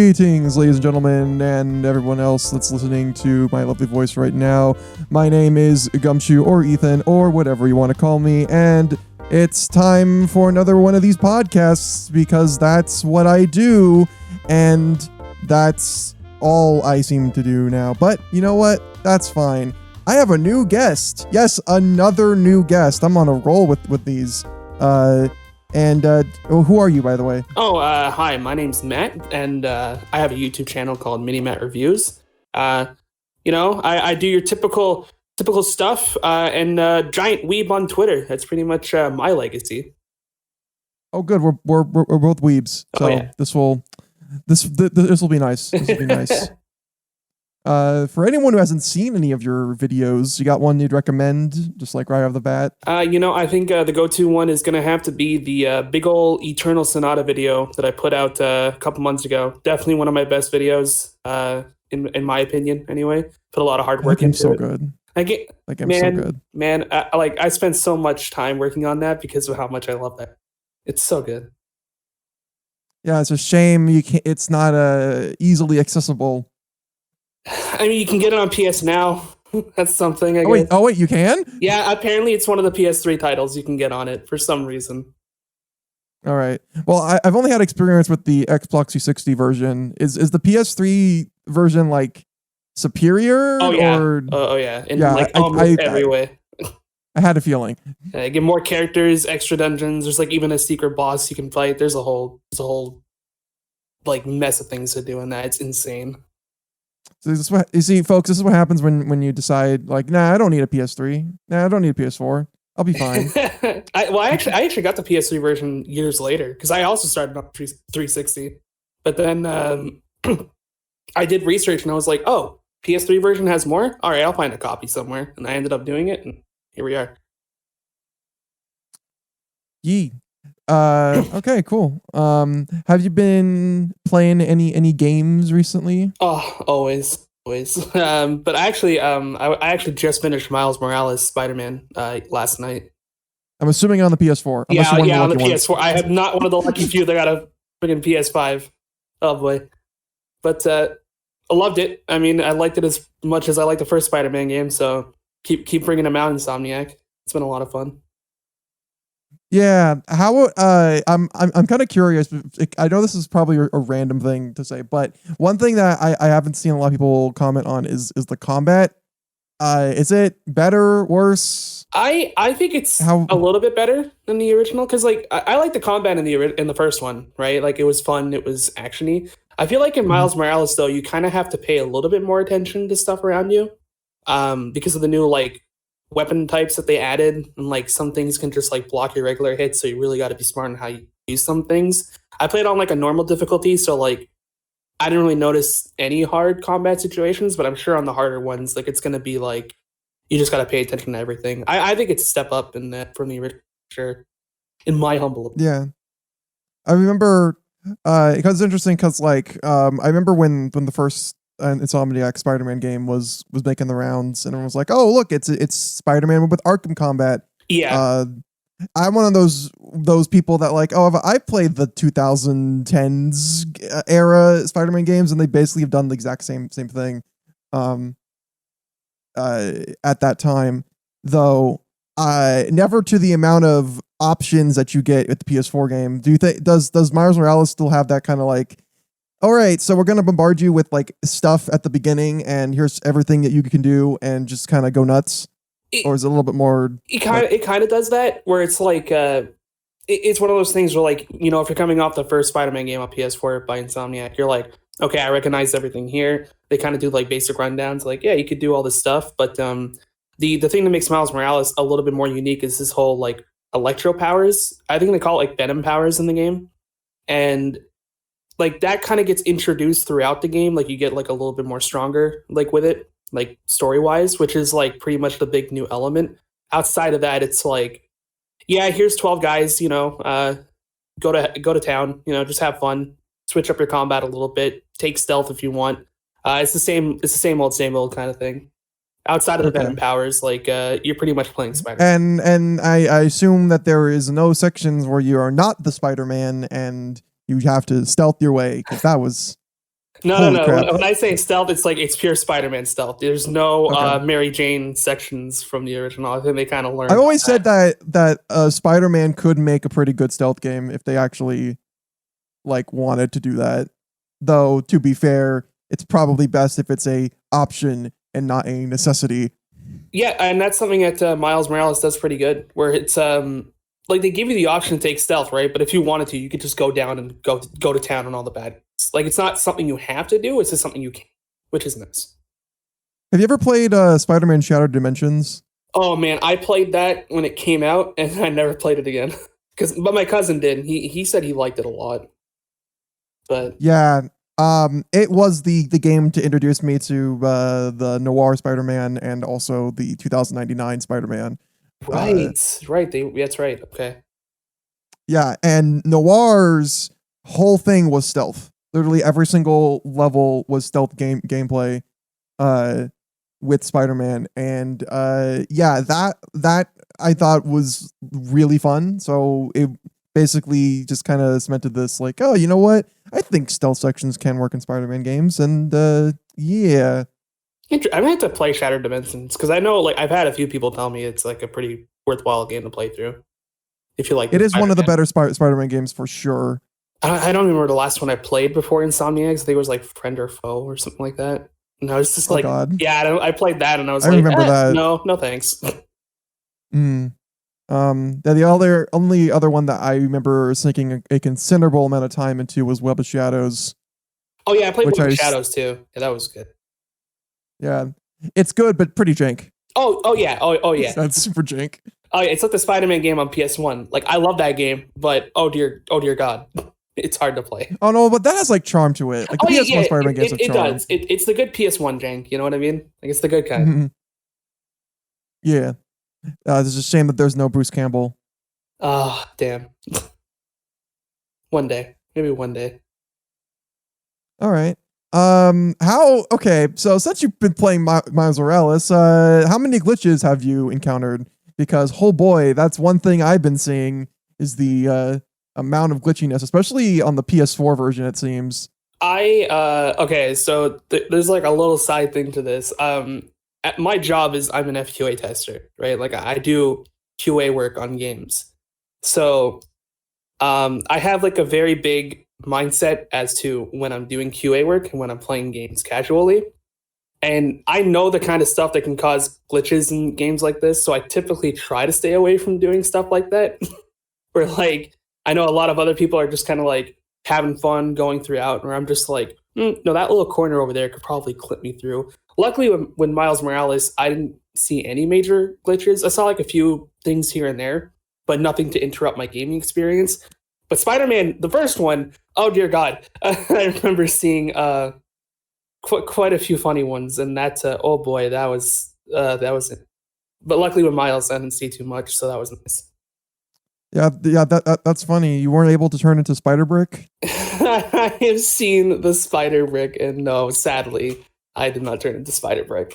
Greetings, ladies and gentlemen, and everyone else that's listening to my lovely voice right now. My name is Gumshoe, or Ethan, or whatever you want to call me, and it's time for another one of these podcasts, because that's what I do, and that's all I seem to do now. But you know what? That's fine. I have a new guest. Yes, another new guest. I'm on a roll with these. Who are you, by the way? Hi, my name's Matt, and I have a YouTube channel called MinimattReviews. I do your typical stuff, and giant weeb on Twitter. That's pretty much my legacy. Oh, good. We're both weebs, so yeah. this will be nice. This will be nice. For anyone who hasn't seen any of your videos, you got one you'd recommend, just like right off the bat? I think the go-to one is going to have to be the big ol' Eternal Sonata video that I put out a couple months ago. Definitely one of my best videos, in my opinion, anyway. Put a lot of hard work into so it. Good. That game's so good. Man, I spent so much time working on that because of how much I love that. It's so good. Yeah, it's a shame it's not easily accessible. I mean, you can get it on PS Now. That's something, I guess. Wait, you can? Yeah, apparently it's one of the PS3 titles you can get on it for some reason. All right. Well, I've only had experience with the Xbox 360 version. Is the PS3 version, like, superior? Oh, yeah. Or... yeah. In almost every way. I had a feeling. Get more characters, extra dungeons. There's, like, even a secret boss you can fight. There's a whole like, mess of things to do in that. It's insane. So this is what, you see, folks, this is what happens when you decide, like, nah, I don't need a PS3. Nah, I don't need a PS4. I'll be fine. I actually got the PS3 version years later, because I also started on 360. But then I did research, and I was like, oh, PS3 version has more? All right, I'll find a copy somewhere. And I ended up doing it, and here we are. Yee. Okay, cool. Have you been playing any games recently? Oh, always. But I actually just finished Miles Morales Spider-Man last night. I'm assuming on the PS4. Yeah, on the PS4. I am not one of the lucky few that got a freaking PS5. Oh boy. But I loved it. I mean, I liked it as much as I liked the first Spider-Man game. So keep bringing them out, Insomniac. It's been a lot of fun. Yeah, how I'm kind of curious. I know this is probably a random thing to say, but one thing that I haven't seen a lot of people comment on is the combat. Is it better, worse? I think it's a little bit better than the original, because like I like the combat in the first one, right? Like it was fun, it was actiony. I feel like in Miles Morales though, you kind of have to pay a little bit more attention to stuff around you, because of the new like weapon types that they added, and like some things can just like block your regular hits, so you really got to be smart on how you use some things. I played on like a normal difficulty, so like I didn't really notice any hard combat situations, but I'm sure on the harder ones, like it's gonna be like you just got to pay attention to everything. I think it's a step up in that from the original, sure, in my humble opinion. Yeah, I remember because it's interesting because like I remember when the first Insomniac Spider-Man game was making the rounds, and everyone was like, "Oh, look, it's Spider-Man with Arkham combat." Yeah, I'm one of those people that like, oh, I played the 2010s era Spider-Man games, and they basically have done the exact same thing. At that time, though, never to the amount of options that you get with the PS4 game. Do you think does Miles Morales still have that kind of like? All right, so we're going to bombard you with like stuff at the beginning, and here's everything that you can do, and just kind of go nuts? Or is it a little bit more? It kind of does that, where it's like it's one of those things where like, you know, if you're coming off the first Spider-Man game on PS4 by Insomniac, you're like, okay, I recognize everything here. They kind of do like basic rundowns, like, yeah, you could do all this stuff, but the thing that makes Miles Morales a little bit more unique is his whole like electro powers. I think they call it like venom powers in the game, and like that kind of gets introduced throughout the game. Like you get like a little bit more stronger, like with it, like story wise, which is like pretty much the big new element. Outside of that, it's like, yeah, here's 12 guys, you know, go to town, you know, just have fun, switch up your combat a little bit, take stealth if you want. It's the same old kind of thing. Outside of the venom powers, like you're pretty much playing Spider-Man. And I assume that there is no sections where you are not the Spider-Man and you have to stealth your way, because that was Holy crap. When I say stealth, it's pure Spider-Man stealth. There's no Okay. Mary Jane sections from the original. I think they kind of learned. I've always said that Spider-Man could make a pretty good stealth game if they actually like wanted to do that. Though to be fair, it's probably best if it's a option and not a necessity. Yeah, and that's something that Miles Morales does pretty good, where it's like they give you the option to take stealth, right? But if you wanted to, you could just go down and go to town on all the bad guys. Like it's not something you have to do; it's just something you can, which is nice. Have you ever played Spider-Man Shattered Dimensions? Oh man, I played that when it came out, and I never played it again. But my cousin did. He said he liked it a lot. But yeah, it was the game to introduce me to the noir Spider-Man and also the 2099 Spider-Man. Right. That's right. Okay. Yeah, and Noir's whole thing was stealth. Literally every single level was stealth gameplay with Spider-Man, and yeah, that I thought was really fun. So it basically just kind of cemented this, like, oh, you know what? I think stealth sections can work in Spider-Man games, and yeah. I'm gonna have to play Shattered Dimensions because I know, like, I've had a few people tell me it's like a pretty worthwhile game to play through. If you like, it is one of the better Spider-Man games for sure. I don't remember the last one I played before Insomniacs. I think it was like Friend or Foe or something like that. And I was just like, God. yeah, I played that and I was I remember that. No thanks. The only other one that I remember sinking a considerable amount of time into was Web of Shadows. Oh yeah, I played Web of Shadows too. Yeah, that was good. Yeah, it's good, but pretty jank. Oh yeah. That's super jank. Oh yeah, it's like the Spider-Man game on PS1. Like I love that game, but oh dear God, it's hard to play. Oh no, but that has like charm to it. Like the PS1 Spider-Man games have charm. It does. It's the good PS1 jank. You know what I mean? Like it's the good kind. Mm-hmm. Yeah. It's a shame that there's no Bruce Campbell. Ah, damn. Maybe one day. All right. Okay, so since you've been playing Miles Morales, how many glitches have you encountered? Because, oh boy, that's one thing I've been seeing is the amount of glitchiness, especially on the PS4 version, it seems. Okay, so there's like a little side thing to this. My job is I'm an FQA tester, right? Like I do QA work on games. So I have like a very big mindset as to when I'm doing QA work and when I'm playing games casually. And I know the kind of stuff that can cause glitches in games like this, so I typically try to stay away from doing stuff like that. Where like I know a lot of other people are just kind of like having fun going throughout, where I'm just like, no, that little corner over there could probably clip me through. Luckily, when Miles Morales, I didn't see any major glitches. I saw like a few things here and there, but nothing to interrupt my gaming experience. But Spider-Man, the first one, oh dear God, I remember seeing quite a few funny ones, and that's oh boy, that was it. But luckily with Miles, I didn't see too much, so that was nice. Yeah, that's funny. You weren't able to turn into Spider Brick? I have seen the Spider Brick, and no, sadly, I did not turn into Spider Brick.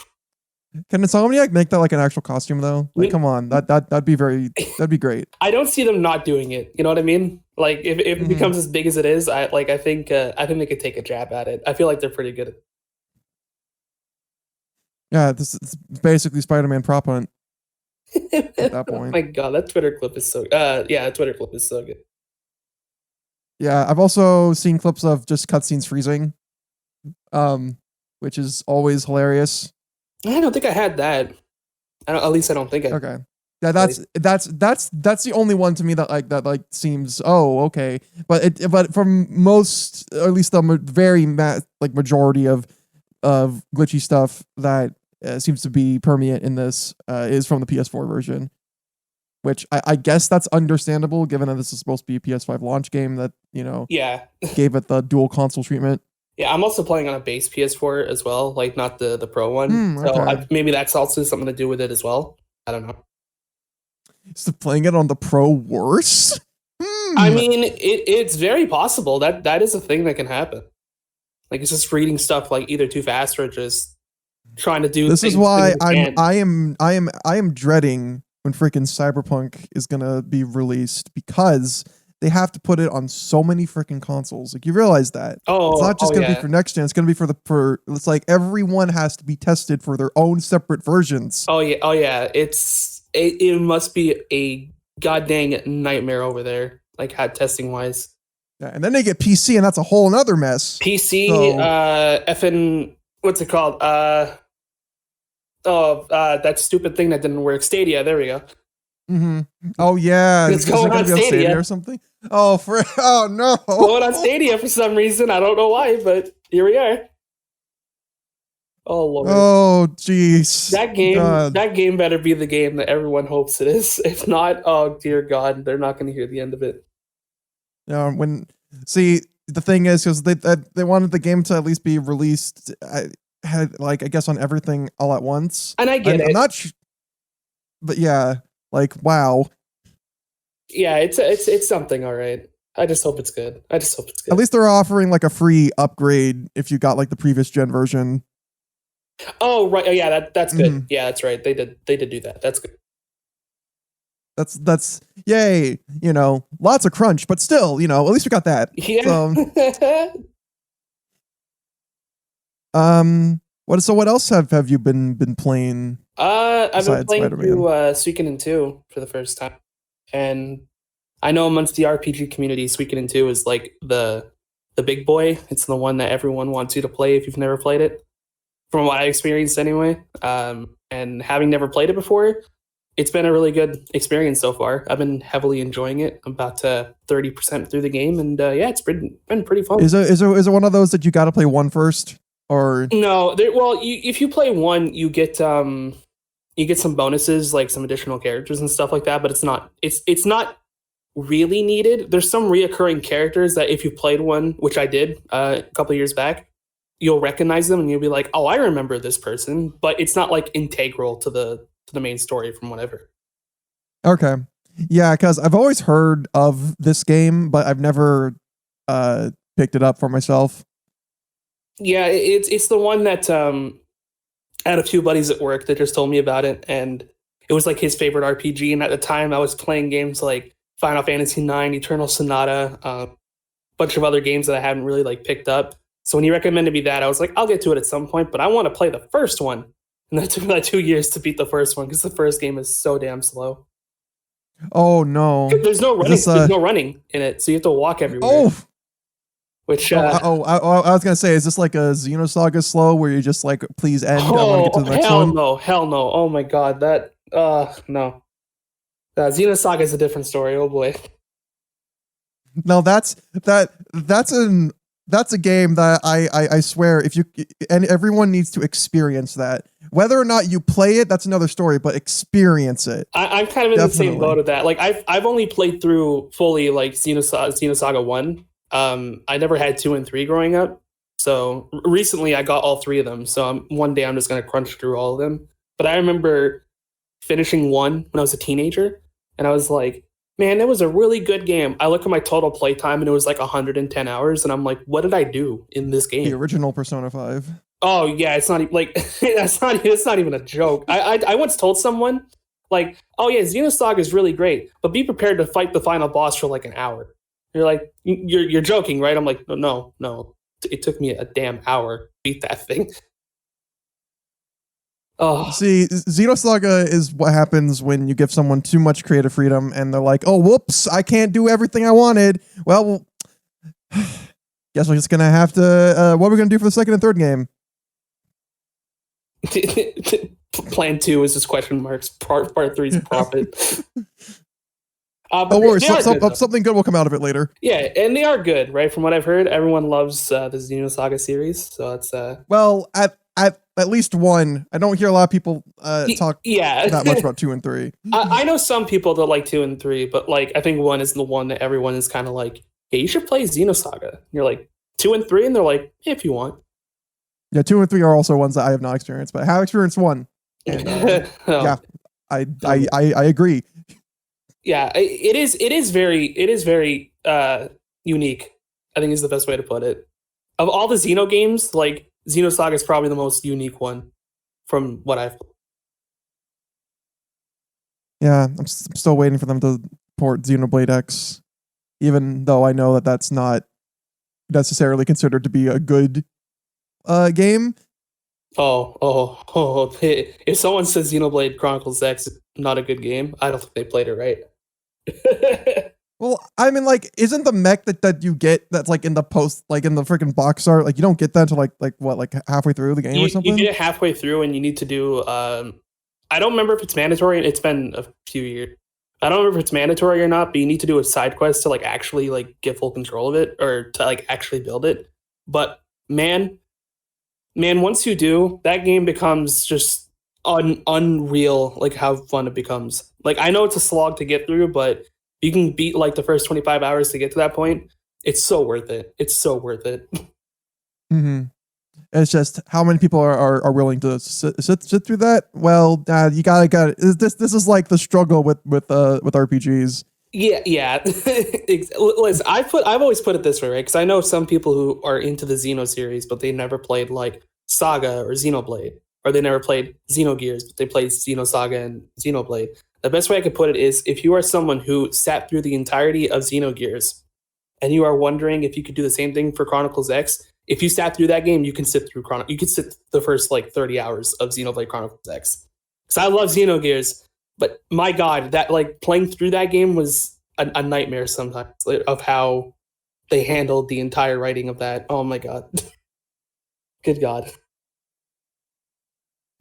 Can Insomniac make that like an actual costume though? Like, come on, that'd be great. I don't see them not doing it. You know what I mean? Like, if it becomes as big as it is, I think they could take a jab at it. I feel like they're pretty good at it. Yeah, this is basically Spider-Man prop hunt at that point. Oh my God, that Twitter clip is so that Twitter clip is so good. Yeah, I've also seen clips of just cutscenes freezing, which is always hilarious. I don't think I had that. At least I don't think I. Okay. Yeah, that's the only one to me that seems okay, but from most, or at least the very majority of glitchy stuff that seems to be permeate in this is from the PS4 version, which I guess that's understandable given that this is supposed to be a PS5 launch game that gave it the dual console treatment. Yeah, I'm also playing on a base PS4 as well, like not the Pro one. So maybe that's also something to do with it as well. I don't know. Is playing it on the Pro worse? I mean, it's very possible that is a thing that can happen. Like it's just reading stuff like either too fast or just trying to do. This is why I am dreading when freaking Cyberpunk is gonna be released, because they have to put it on so many freaking consoles. Like, you realize that. It's not just going to be for next gen. It's going to be for it's like everyone has to be tested for their own separate versions. Oh yeah. It must be a goddamn nightmare over there, like testing wise. Yeah, and then they get PC, and that's a whole nother mess. PC, So, effing, what's it called? That stupid thing that didn't work. Stadia. There we go. mm-hmm. Oh yeah, it's going on Stadia or something. Oh, oh no, going on Stadia for some reason. I don't know why, but here we are. Oh Lord. Oh jeez. That game better be the game that everyone hopes it is. If not, oh dear God, they're not going to hear the end of it. The thing is, because they wanted the game to at least be released, I guess on everything all at once. And I get it. I'm not but yeah, like wow. Yeah, it's something, all right. I just hope it's good. At least they're offering like a free upgrade if you got like the previous gen version. Oh right, oh, yeah, that's good. Mm-hmm. Yeah, that's right. They did do that. That's good. That's yay. Lots of crunch, but still, at least we got that. Yeah. What else have you been playing? I've been playing through Suikoden 2 for the first time, and I know amongst the RPG community, Suikoden 2 is like the big boy. It's the one that everyone wants you to play if you've never played it, from what I experienced anyway. And having never played it before, it's been a really good experience so far. I've been heavily enjoying it. I'm about 30% through the game, and yeah, it's been pretty fun. Is it one of those that you got to play one first, or no? If you play one, you get some bonuses, like some additional characters and stuff like that. But it's not really needed. There's some reoccurring characters that if you played one, which I did a couple of years back, you'll recognize them and you'll be like, oh, I remember this person. But it's not like integral to the main story from whatever. Okay. Yeah, because I've always heard of this game, but I've never picked it up for myself. Yeah, it's the one that I had a few buddies at work that just told me about it, and it was like his favorite RPG. And at the time, I was playing games like Final Fantasy IX, Eternal Sonata, a bunch of other games that I hadn't really like picked up. So when he recommended me that, I was like, I'll get to it at some point, but I want to play the first one. And that took me like 2 years to beat the first one because the first game is so damn slow. Oh no! There's no running. There's no running in it, so you have to walk everywhere. Oh. Which I was gonna say, is this like a Xenosaga slow where you just like, please end? I want to get to the next one. Hell no! Oh my god, that no. Xenosaga is a different story. Oh boy. No, that's a game that I swear and everyone needs to experience that. Whether or not you play it, that's another story, but experience it. I'm kind of in the same boat of that. Like I've only played through fully like Xenosaga 1. I never had 2 and 3 growing up. So recently I got all 3 of them. So one day I'm just going to crunch through all of them. But I remember finishing 1 when I was a teenager, and I was like, man, that was a really good game. I look at my total playtime and it was like 110 hours. And I'm like, what did I do in this game? The original Persona 5. Oh yeah, it's not even like it's not even a joke. I once told someone like, oh yeah, Xenosaga is really great, but be prepared to fight the final boss for like an hour. You're like, you're joking, right? I'm like, no. It took me a damn hour to beat that thing. Oh. See, Xenosaga is what happens when you give someone too much creative freedom and they're like, oh, whoops, I can't do everything I wanted. Well, guess we're just going to have to, what are we going to do for the second and third game? Plan 2 is just question marks. Part 3 is profit. Don't worry, something good will come out of it later. Yeah, and they are good, right? From what I've heard, everyone loves the Xenosaga series, so it's well, at least 1. I don't hear a lot of people talk that much about 2 and 3. I know some people that like 2 and 3, but like I think 1 is the one that everyone is kind of like, hey, you should play Xenosaga. And you're like 2 and 3, and they're like, hey, if you want. Yeah, 2 and 3 are also ones that I have not experienced, but I have experienced 1. And, yeah, I agree. Yeah, it is very unique, I think is the best way to put it. Of all the Xeno games, like Xenosaga is probably the most unique one from what I've played. Yeah, I'm still waiting for them to port Xenoblade X. even though I know that that's not necessarily considered to be a good game. If someone says Xenoblade Chronicles X is not a good game, I don't think they played it right. Well, I mean, like, isn't the mech that you get that's like in the post, like in the freaking box art, like you don't get that until like halfway through the game or something? You get it halfway through, and you need to do. I don't remember if it's mandatory. It's been a few years. I don't remember if it's mandatory or not, but you need to do a side quest to like actually like get full control of it or to like actually build it. But man, once you do, that game becomes just unreal. Like how fun it becomes. Like I know it's a slog to get through, but you can beat like the first 25 hours to get to that point. It's so worth it. It's so worth it. Mm-hmm. It's just how many people are willing to sit through that. Well, you gotta this is like the struggle with RPGs. Yeah. Listen, I've always put it this way, right? Because I know some people who are into the Xeno series, but they never played like Saga or Xenoblade, or they never played Xenogears, but they played Xenosaga and Xenoblade. The best way I could put it is if you are someone who sat through the entirety of Xenogears and you are wondering if you could do the same thing for Chronicles X, if you sat through that game, you can sit through you could sit the first like 30 hours of Xenoblade Chronicles X. Because I love Xenogears, but my God, that like playing through that game was a nightmare sometimes of how they handled the entire writing of that. Oh my God. Good God.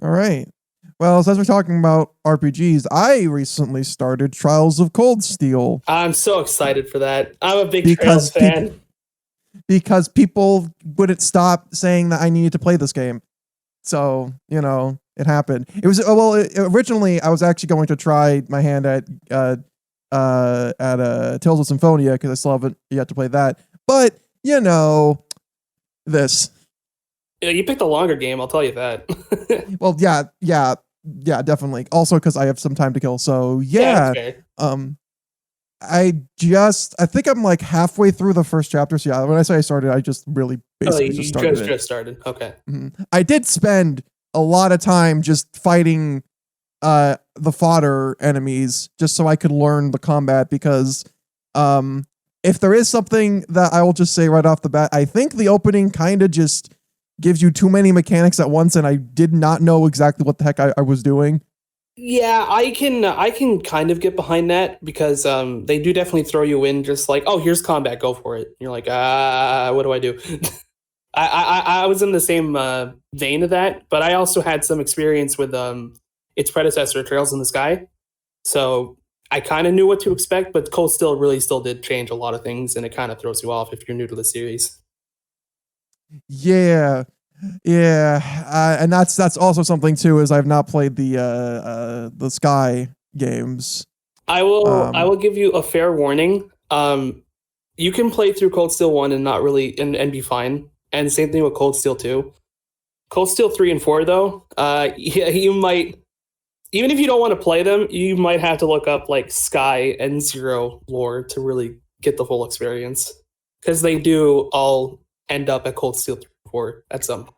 All right. Well, since we're talking about RPGs, I recently started Trials of Cold Steel. I'm so excited for that. I'm a big Trails fan. Because people wouldn't stop saying that I needed to play this game. So, it happened. It was originally I was actually going to try my hand at Tales of Symphonia because I still haven't yet to play that. But, this. Yeah, you picked a longer game, I'll tell you that. Well, yeah, definitely. Also because I have some time to kill. So, yeah that's fair. I think I'm like halfway through the first chapter. So yeah, when I say I started, I just really basically just started. Just started. Okay. Mm-hmm. I did spend a lot of time just fighting the fodder enemies just so I could learn the combat because if there is something that I will just say right off the bat, I think the opening kind of just gives you too many mechanics at once and I did not know exactly what the heck I was doing. Yeah, I can kind of get behind that because they do definitely throw you in just like, oh, here's combat, go for it. And you're like, what do I do? I was in the same vein of that, but I also had some experience with its predecessor, Trails in the Sky. So I kind of knew what to expect, but Cold Steel really still did change a lot of things, and it kind of throws you off if you're new to the series. Yeah. And that's also something too. Is I've not played the Sky games. I will give you a fair warning. You can play through Cold Steel 1 and not really and be fine. And same thing with Cold Steel 2. Cold Steel 3 and 4 though, you might, even if you don't want to play them, you might have to look up like Sky and Zero lore to really get the full experience, because they do all end up at Cold Steel 3 and 4 at some point.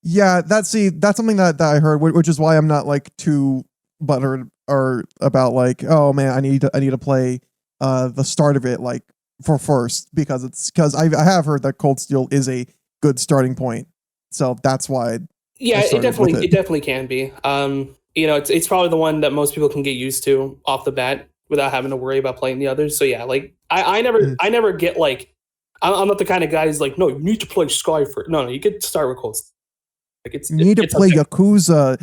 Yeah, that's something that I heard, which is why I'm not like too buttered or about like, oh man, I need to play the start of it like for first, because I have heard that Cold Steel is a good starting point, so that's why. Yeah, it definitely can be. It's probably the one that most people can get used to off the bat without having to worry about playing the others. So yeah, like I never get like, I'm not the kind of guy who's like, no, you need to play Sky first. No, you could start with Cold Steel. Like you need to play Yakuza.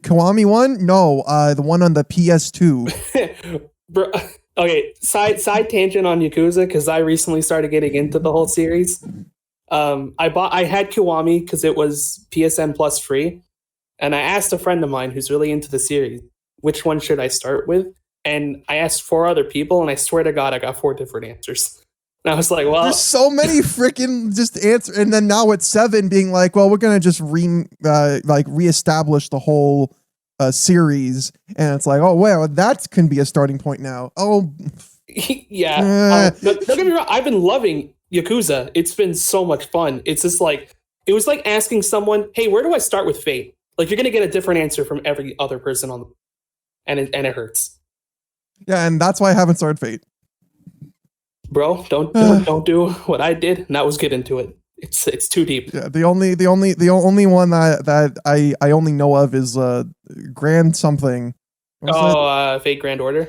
Kiwami 1? No, the one on the PS2. Bro, okay, side tangent on Yakuza, because I recently started getting into the whole series. I had Kiwami because it was PSN Plus free, and I asked a friend of mine who's really into the series, which one should I start with? And I asked 4 other people, and I swear to God, I got 4 different answers. And I was like, well, there's so many freaking just answers, and then now it's 7 being like, well, we're gonna just reestablish the whole series, and it's like, oh well, that can be a starting point now. Oh, yeah. Don't get me wrong, I've been loving Yakuza. It's been so much fun. It's just like, it was like asking someone, hey, where do I start with Fate? Like, you're gonna get a different answer from every other person on the, and it hurts. Yeah, and that's why I haven't started Fate. bro, don't do what I did. And that was get into it. It's too deep. Yeah, the only one that I only know of is Grand something. What was it? Fate Grand Order,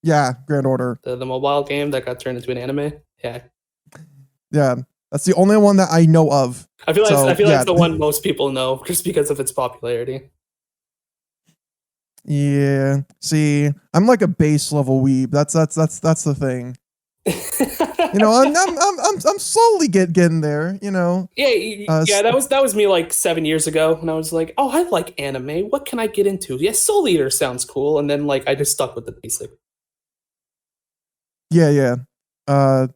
Yeah, Grand Order. the mobile game that got turned into an anime. Yeah, Yeah, that's the only one that I know of. I feel like So, it's yeah. the one most people know just because of its popularity. Yeah. See, I'm like a base level weeb. That's the thing. You know, I'm slowly getting there. You know. Yeah, that was me like 7 years ago, and I was like, oh, I like anime. What can I get into? Yeah, Soul Eater sounds cool, and then like I just stuck with the basic. Yeah. But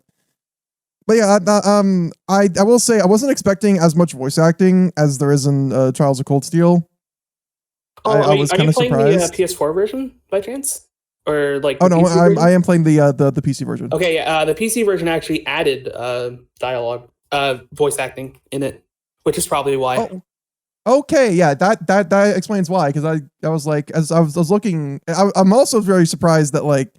yeah, I will say I wasn't expecting as much voice acting as there is in Trials of Cold Steel. I was kind of surprised. The PS4 version by chance, or like? Oh no, I am playing the PC version. Okay, yeah, the PC version actually added dialogue, voice acting in it, which is probably why. Oh, okay, yeah, that explains why. Because I was like, as I was looking, I'm also very surprised that like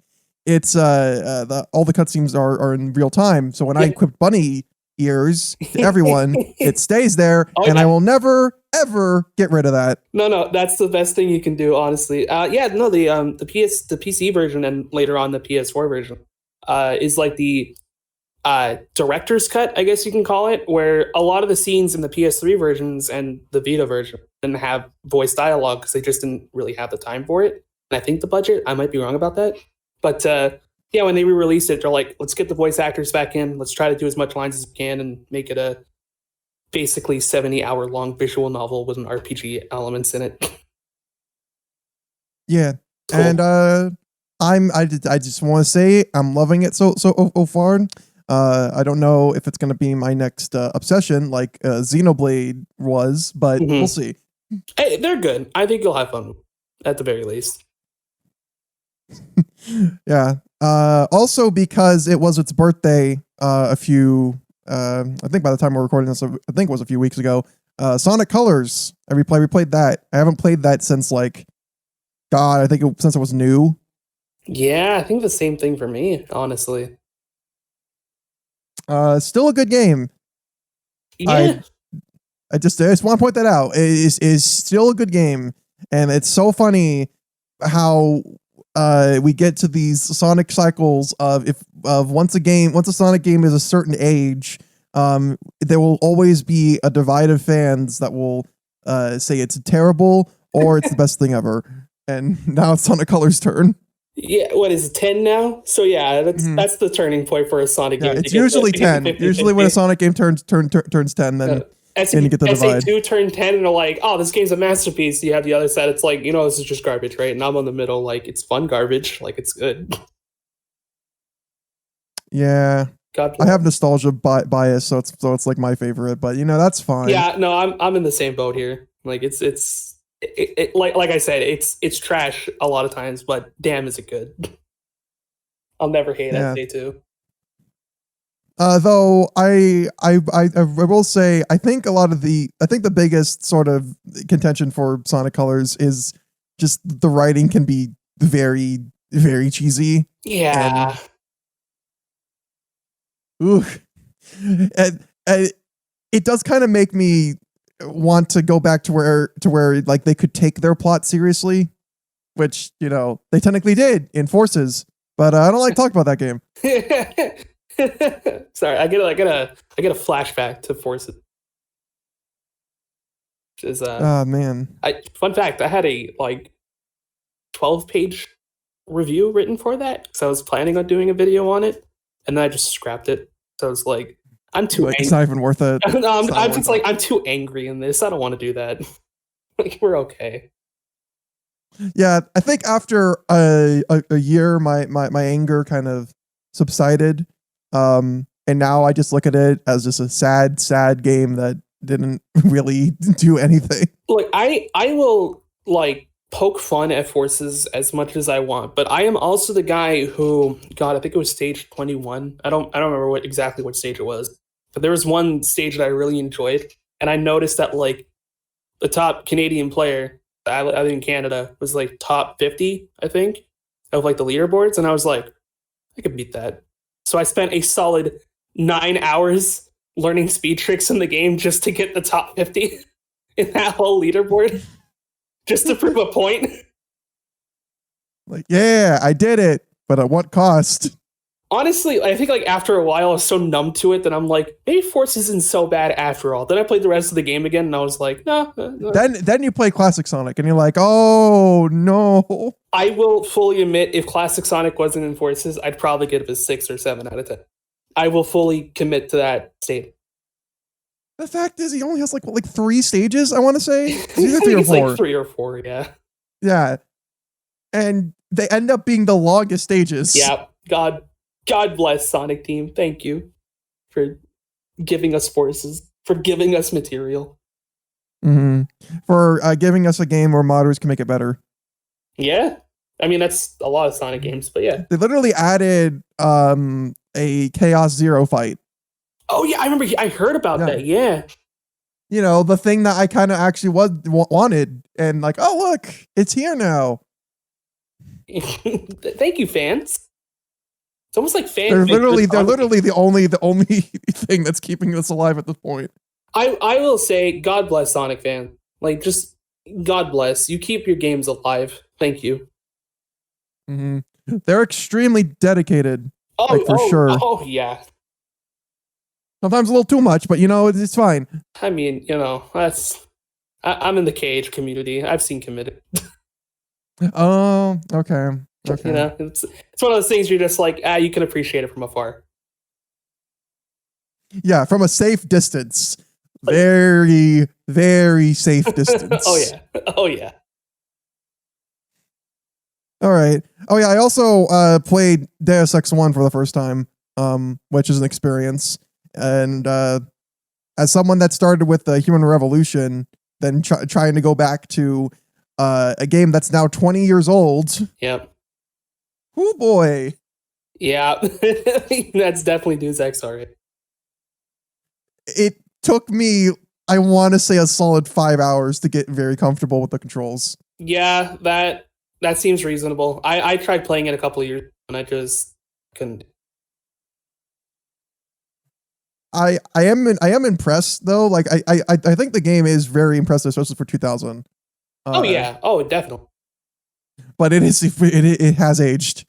it's all the cutscenes are in real time. So when I equip bunny ears to everyone, it stays there, and I will never ever get rid of that. No, that's the best thing you can do, honestly. The PC version and later on the PS4 version is like the director's cut, I guess you can call it, where a lot of the scenes in the PS3 versions and the Vita version didn't have voice dialogue because they just didn't really have the time for it. And I think the budget, I might be wrong about that. But yeah, when they re-released it, they're like, let's get the voice actors back in. Let's try to do as much lines as we can and make it a basically 70-hour long visual novel with an RPG elements in it. Yeah. Cool. And I just want to say I'm loving it so far. I don't know if it's going to be my next obsession like Xenoblade was, but we'll see. Hey, they're good. I think you'll have fun at the very least. Yeah. Also because it was its birthday I think by the time we're recording this, I think it was a few weeks ago. Sonic Colors. We played that. I haven't played that since like, God, I think since it was new. Yeah, I think the same thing for me, honestly. Still a good game. Yeah. I just want to point that out. It is still a good game, and it's so funny how we get to these Sonic cycles of once a Sonic game is a certain age, there will always be a divide of fans that will say it's terrible or it's the best thing ever. And now it's Sonic Colors' turn. Yeah, what is it, 10 now? So yeah, that's the turning point for a Sonic game. It's usually 10. Usually when a Sonic game turns 10, then you get the divide. SA2 turned 10 and they're like, oh, this game's a masterpiece. You have the other side, it's like, this is just garbage, right? And I'm on the middle, like, it's fun garbage, like, it's good. Yeah. I have nostalgia bias, so it's like my favorite, but that's fine. Yeah, no, I'm in the same boat here. Like like I said, it's trash a lot of times, but damn, is it good? I'll never hate SA2. Though I will say I think the biggest sort of contention for Sonic Colors is just the writing can be very, very cheesy. Yeah. And it does kind of make me want to go back to where like they could take their plot seriously, which they technically did in Forces, but I don't like talking about that game. Sorry, I get a flashback to Forces. Which is man. Fun fact, I had a 12-page review written for that, so I was planning on doing a video on it, and then I just scrapped it. So I was like, I'm too angry. It's not even worth it. No, I'm just like, I'm too angry in this. I don't want to do that. Like, we're okay. Yeah, I think after a year, my anger kind of subsided. And now I just look at it as just a sad game that didn't really do anything. Look, I will poke fun at Forces as much as I want, but I am also the guy who, God, I think it was stage 21. I don't remember exactly what stage it was, but there was one stage that I really enjoyed, and I noticed that the top Canadian player, I live in Canada, was top 50, I think, of the leaderboards, and I was like, I could beat that. So I spent a solid 9 hours learning speed tricks in the game just to get the top 50 in that whole leaderboard, just to prove a point. Like, yeah, I did it, but at what cost? Honestly, I think like after a while I was so numb to it that I'm like, maybe Force isn't so bad after all. Then I played the rest of the game again and I was like, no. Then you play Classic Sonic and you're like, oh no. I will fully admit, if Classic Sonic wasn't in Forces, I'd probably give it a 6 or 7 out of 10. I will fully commit to that statement. The fact is, he only has like 3 stages, I want to say. It's either 3 or it's 4. Like 3 or 4, yeah. Yeah. And they end up being the longest stages. Yeah. God bless Sonic Team. Thank you for giving us Forces, for giving us material. Mm-hmm. For giving us a game where modders can make it better. Yeah. I mean, that's a lot of Sonic games, but yeah. They literally added a Chaos Zero fight. Oh, yeah, I remember. I heard about that, yeah. You know, the thing that I kind of actually wanted. And like, oh, look, it's here now. Thank you, fans. It's almost like fans. They're literally the only thing that's keeping us alive at this point. I will say, God bless Sonic fans. Like, just God bless. You keep your games alive. Thank you. Mm-hmm. They're extremely dedicated. For sure. Oh, yeah. Sometimes a little too much, but you know, it's fine. I mean, you know, I'm in the KH community. I've seen committed. Oh, okay. You know, it's one of those things you're just like, you can appreciate it from afar. Yeah, from a safe distance. Very, very safe distance. Oh, yeah. All right. Oh, yeah, I also played Deus Ex 1 for the first time, which is an experience. And as someone that started with the Human Revolution, then trying to go back to a game that's now 20 years old. Yep. Oh, boy. Yeah, that's definitely Deus Ex, sorry. It took me, I want to say, a solid 5 hours to get very comfortable with the controls. Yeah, that seems reasonable. I tried playing it a couple of years and I just couldn't. I am impressed though. Like I think the game is very impressive, especially for 2000. Oh yeah. Oh, definitely. But it has aged.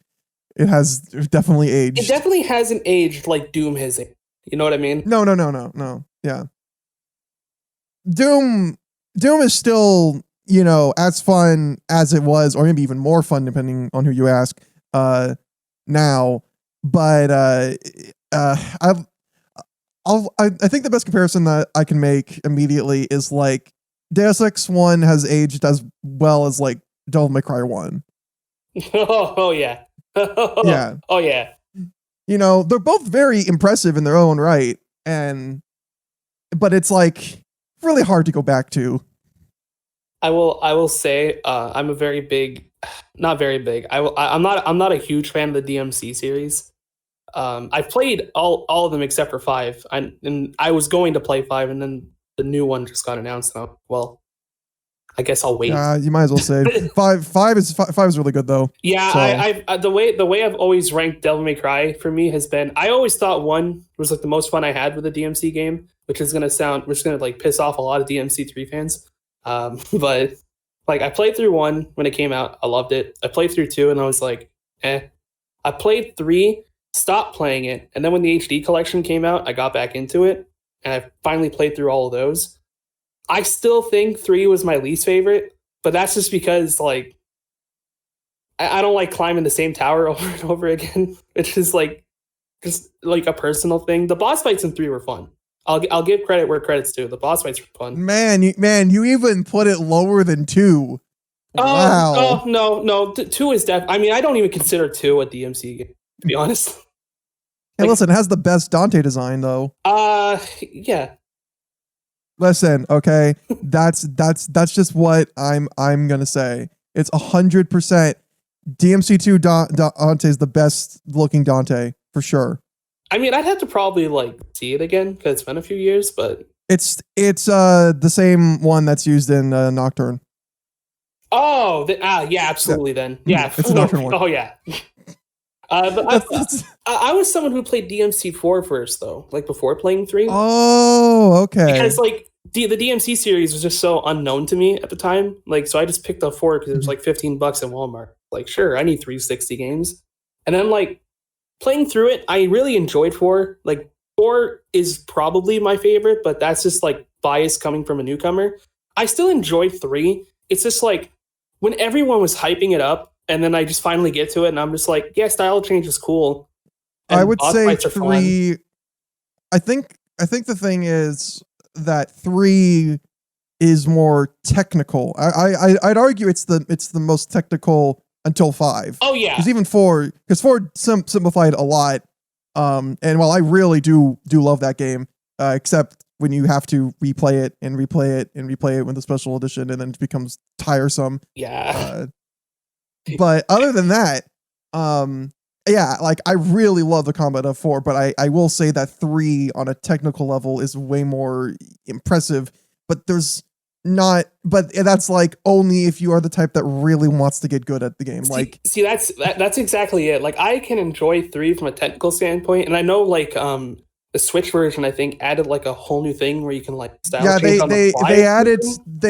It has definitely aged. It definitely hasn't aged like Doom has aged. You know what I mean? No. Yeah. Doom is still, you know, as fun as it was, or maybe even more fun depending on who you ask. Now, but I think the best comparison that I can make immediately is like Deus Ex 1 has aged as well as like Devil May Cry 1. Oh yeah. Yeah. Oh yeah. You know, they're both very impressive in their own right, but it's like really hard to go back to. I will say I'm a very big, not very big. I'm not a huge fan of the DMC series. I've played all of them except for 5, and I was going to play 5, and then the new one just got announced. Now, well, I guess I'll wait. You might as well say 5 is really good though. Yeah, so. I the way I've always ranked Devil May Cry for me has been, I always thought 1 was like the most fun I had with a DMC game, which is gonna like piss off a lot of DMC 3 fans. But like I played through 1 when it came out, I loved it. I played through 2 and I was like, eh. I played 3, stopped playing it, and then when the HD collection came out, I got back into it, and I finally played through all of those. I still think 3 was my least favorite, but that's just because like I don't like climbing the same tower over and over again. It's just like a personal thing. The boss fights in 3 were fun. I'll give credit where credit's due. The boss fights were fun. Man, you even put it lower than 2. Wow. Oh no. 2 is I mean, I don't even consider 2 a DMC game, to be honest. Hey, listen, it has the best Dante design though. Yeah. Listen, okay, that's just what I'm gonna say. It's 100% DMC2 Dante is the best looking Dante for sure. I mean, I'd have to probably like see it again because it's been a few years, but it's the same one that's used in Nocturne. Oh, yeah, absolutely. Then yeah, it's a Nocturne one. Oh yeah. But That's- I was someone who played DMC4 first, though, like before playing 3. Oh, okay. Because like the DMC series was just so unknown to me at the time. Like, so I just picked up 4 because it was like $15 in Walmart. Like, sure, I need 360 games. And then like playing through it, I really enjoyed 4. Like 4 is probably my favorite, but that's just like bias coming from a newcomer. I still enjoyed 3. It's just like when everyone was hyping it up, and then I just finally get to it, and I'm just like, yeah, style change is cool. And I would boss say fights are 3. fun. I think the thing is that 3 is more technical. I'd argue it's the most technical until 5. Oh yeah, Because even 4, simplified a lot. And while I really do love that game, except when you have to replay it and replay it and replay it with the special edition, and then it becomes tiresome. yeah. But other than that, yeah, like I really love the combat of 4, but I will say that 3 on a technical level is way more impressive. But that's like only if you are the type that really wants to get good at the game. See, that's exactly it. Like I can enjoy 3 from a technical standpoint, and I know like the Switch version I think added like a whole new thing where you can like style change on the fly.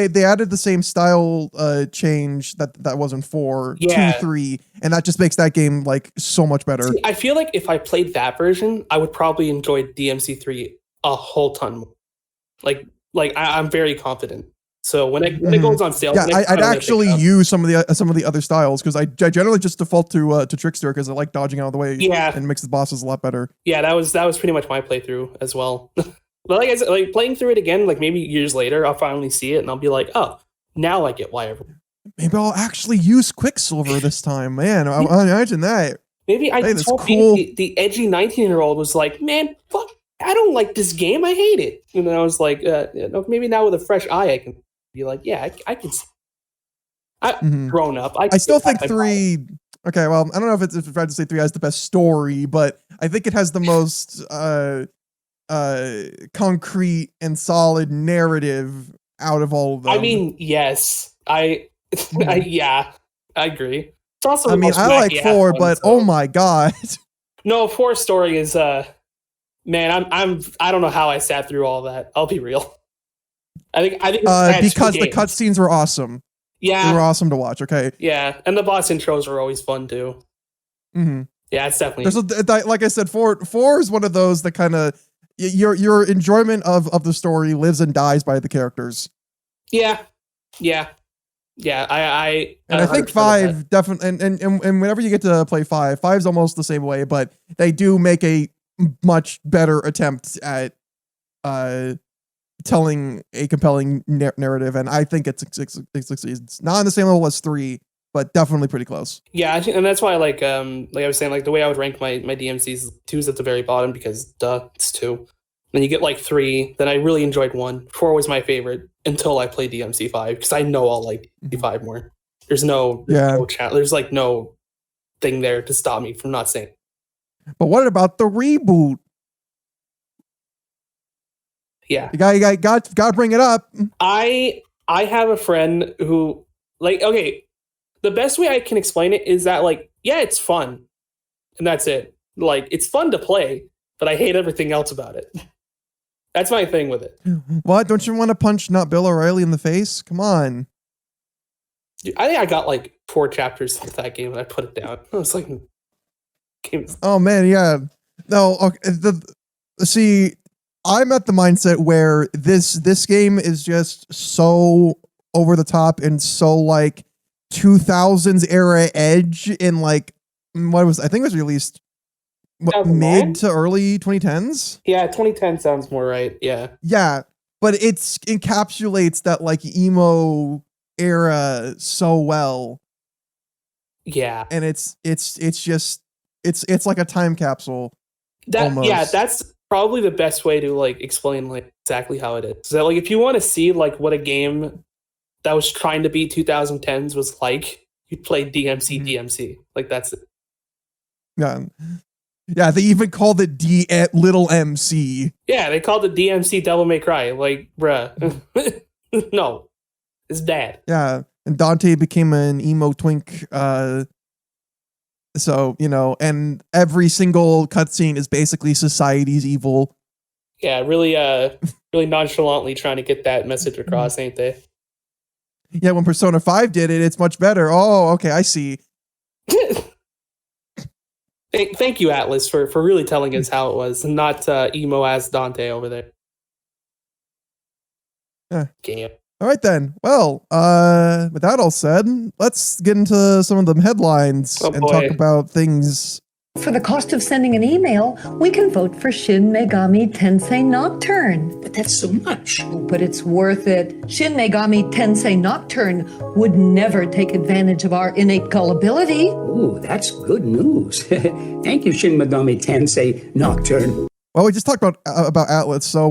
They added the same style change that was in 4 Yeah. to 3, and that just makes that game like so much better. See, I feel like if I played that version, I would probably enjoy DMC3 a whole ton more. I'm very confident. So when it goes on sale, Yeah, I'd actually use some of the other styles, because I generally just default to Trickster because I like dodging out of the way. Yeah, and it makes the bosses a lot better. Yeah, that was pretty much my playthrough as well. But like I said, like playing through it again, like maybe years later, I'll finally see it and I'll be like, oh, now I get why everyone. Maybe I'll actually use Quicksilver this time, man. I imagine that. Maybe I that's told cool. the edgy 19-year-old was like, man, fuck, I don't like this game. I hate it. And then I was like, maybe now with a fresh eye, I can be like, yeah, I can. I've grown up. I still think 3. Okay, well, I don't know if it's fair to say 3 has the best story, but I think it has the most concrete and solid narrative out of all of them. I mean, yes, yeah, I agree. It's also I like 4, but oh my god. No, 4 story is man, I don't know how I sat through all that. I'll be real. I think because the cutscenes were awesome. Yeah, they were awesome to watch. Okay. Yeah, and the boss intros were always fun too. Mm-hmm. Yeah, it's definitely. Like I said, 4 is one of those that kind of your enjoyment of the story lives and dies by the characters. Yeah. I think 5 definitely, and whenever you get to play 5's almost the same way, but they do make a much better attempt at telling a compelling narrative, and I think it succeeds. It's not on the same level as 3, but definitely pretty close. Yeah, and that's why like I was saying, like the way I would rank my DMCs, 2's at the very bottom because duh, it's 2. Then you get like 3. Then I really enjoyed 1. 4 was my favorite until I played DMC 5 because I know I'll like DMC 5 more. There's no there's like no thing there to stop me from not saying. But what about the reboot? Yeah, you got to bring it up. I have a friend who like, okay, the best way I can explain it is that like, yeah, it's fun, and that's it. Like, it's fun to play, but I hate everything else about it. That's my thing with it. What? Don't you want to punch not Bill O'Reilly in the face? Come on. Dude, I think I got like 4 chapters of that game and I put it down. I was like, oh man, yeah. No, okay. See, I'm at the mindset where this game is just so over the top and so like 2000s era edge in like I think it was released mid to early 2010s. Yeah, 2010 sounds more right. Yeah, but it encapsulates that like emo era so well. Yeah, and it's like a time capsule. Almost. Yeah, that's probably the best way to like explain like exactly how it is. So like if you want to see like what a game that was trying to be 2010s was like, you play DMC. Like that's it. Yeah, they even called it little MC. Yeah, they called it DMC Devil May Cry. Like, bruh. No. It's bad. Yeah, and Dante became an emo twink So, and every single cutscene is basically society's evil. Yeah, really really nonchalantly trying to get that message across, ain't they? Yeah, when Persona 5 did it, it's much better. Oh, okay, I see. Thank you, Atlas, for really telling us how it was, and not emo ass Dante over there. Yeah. Game. All right then. Well, with that all said, let's get into some of the headlines and talk about things. For the cost of sending an email, we can vote for Shin Megami Tensei Nocturne. But that's so much. But it's worth it. Shin Megami Tensei Nocturne would never take advantage of our innate gullibility. Ooh, that's good news. Thank you, Shin Megami Tensei Nocturne. Well, we just talked about Atlas. So,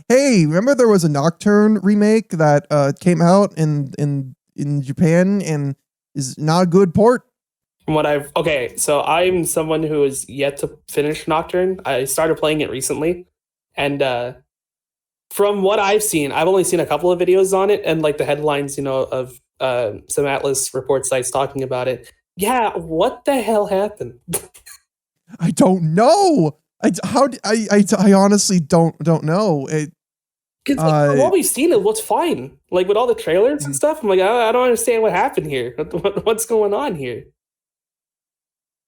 hey, remember there was a Nocturne remake that came out in Japan and is not a good port? So I'm someone who is yet to finish Nocturne. I started playing it recently, and from what I've seen, I've only seen a couple of videos on it and like the headlines, of some Atlas report sites talking about it. Yeah, what the hell happened? I don't know. I honestly don't know. Because from what we've seen, it looks fine. Like with all the trailers and stuff, I'm like, I don't understand what happened here. What's going on here?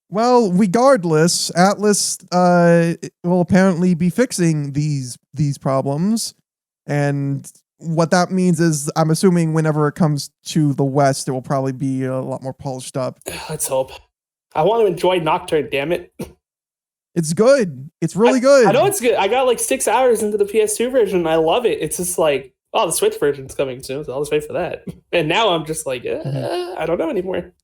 Well, regardless, Atlas will apparently be fixing these problems, and what that means is, I'm assuming whenever it comes to the West, it will probably be a lot more polished up. Let's hope. I want to enjoy Nocturne. Damn it! It's good. It's really good. I know it's good. I got like 6 hours into the PS2 version, and I love it. It's just like, oh, the Switch version's coming soon, so I'll just wait for that. And now I'm just like, I don't know anymore.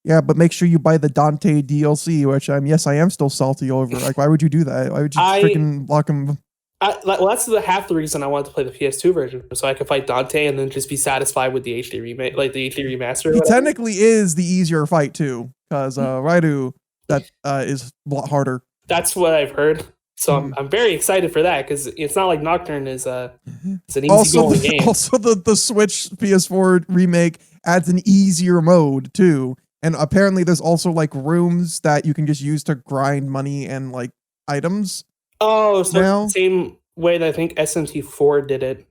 Yeah, but make sure you buy the Dante DLC, which I am still salty over. Like, why would you do that? Why would you freaking lock him? Well, that's half the reason I wanted to play the PS2 version, so I could fight Dante and then just be satisfied with the HD remake, like the HD remaster. He technically is the easier fight too, because Raidu is a lot harder. That's what I've heard. So I'm very excited for that, because it's not like Nocturne is it's an easy game. Also, the Switch PS4 remake adds an easier mode too. And apparently there's also like rooms that you can just use to grind money and like items. Oh, so now, the same way that I think SMT4 did it.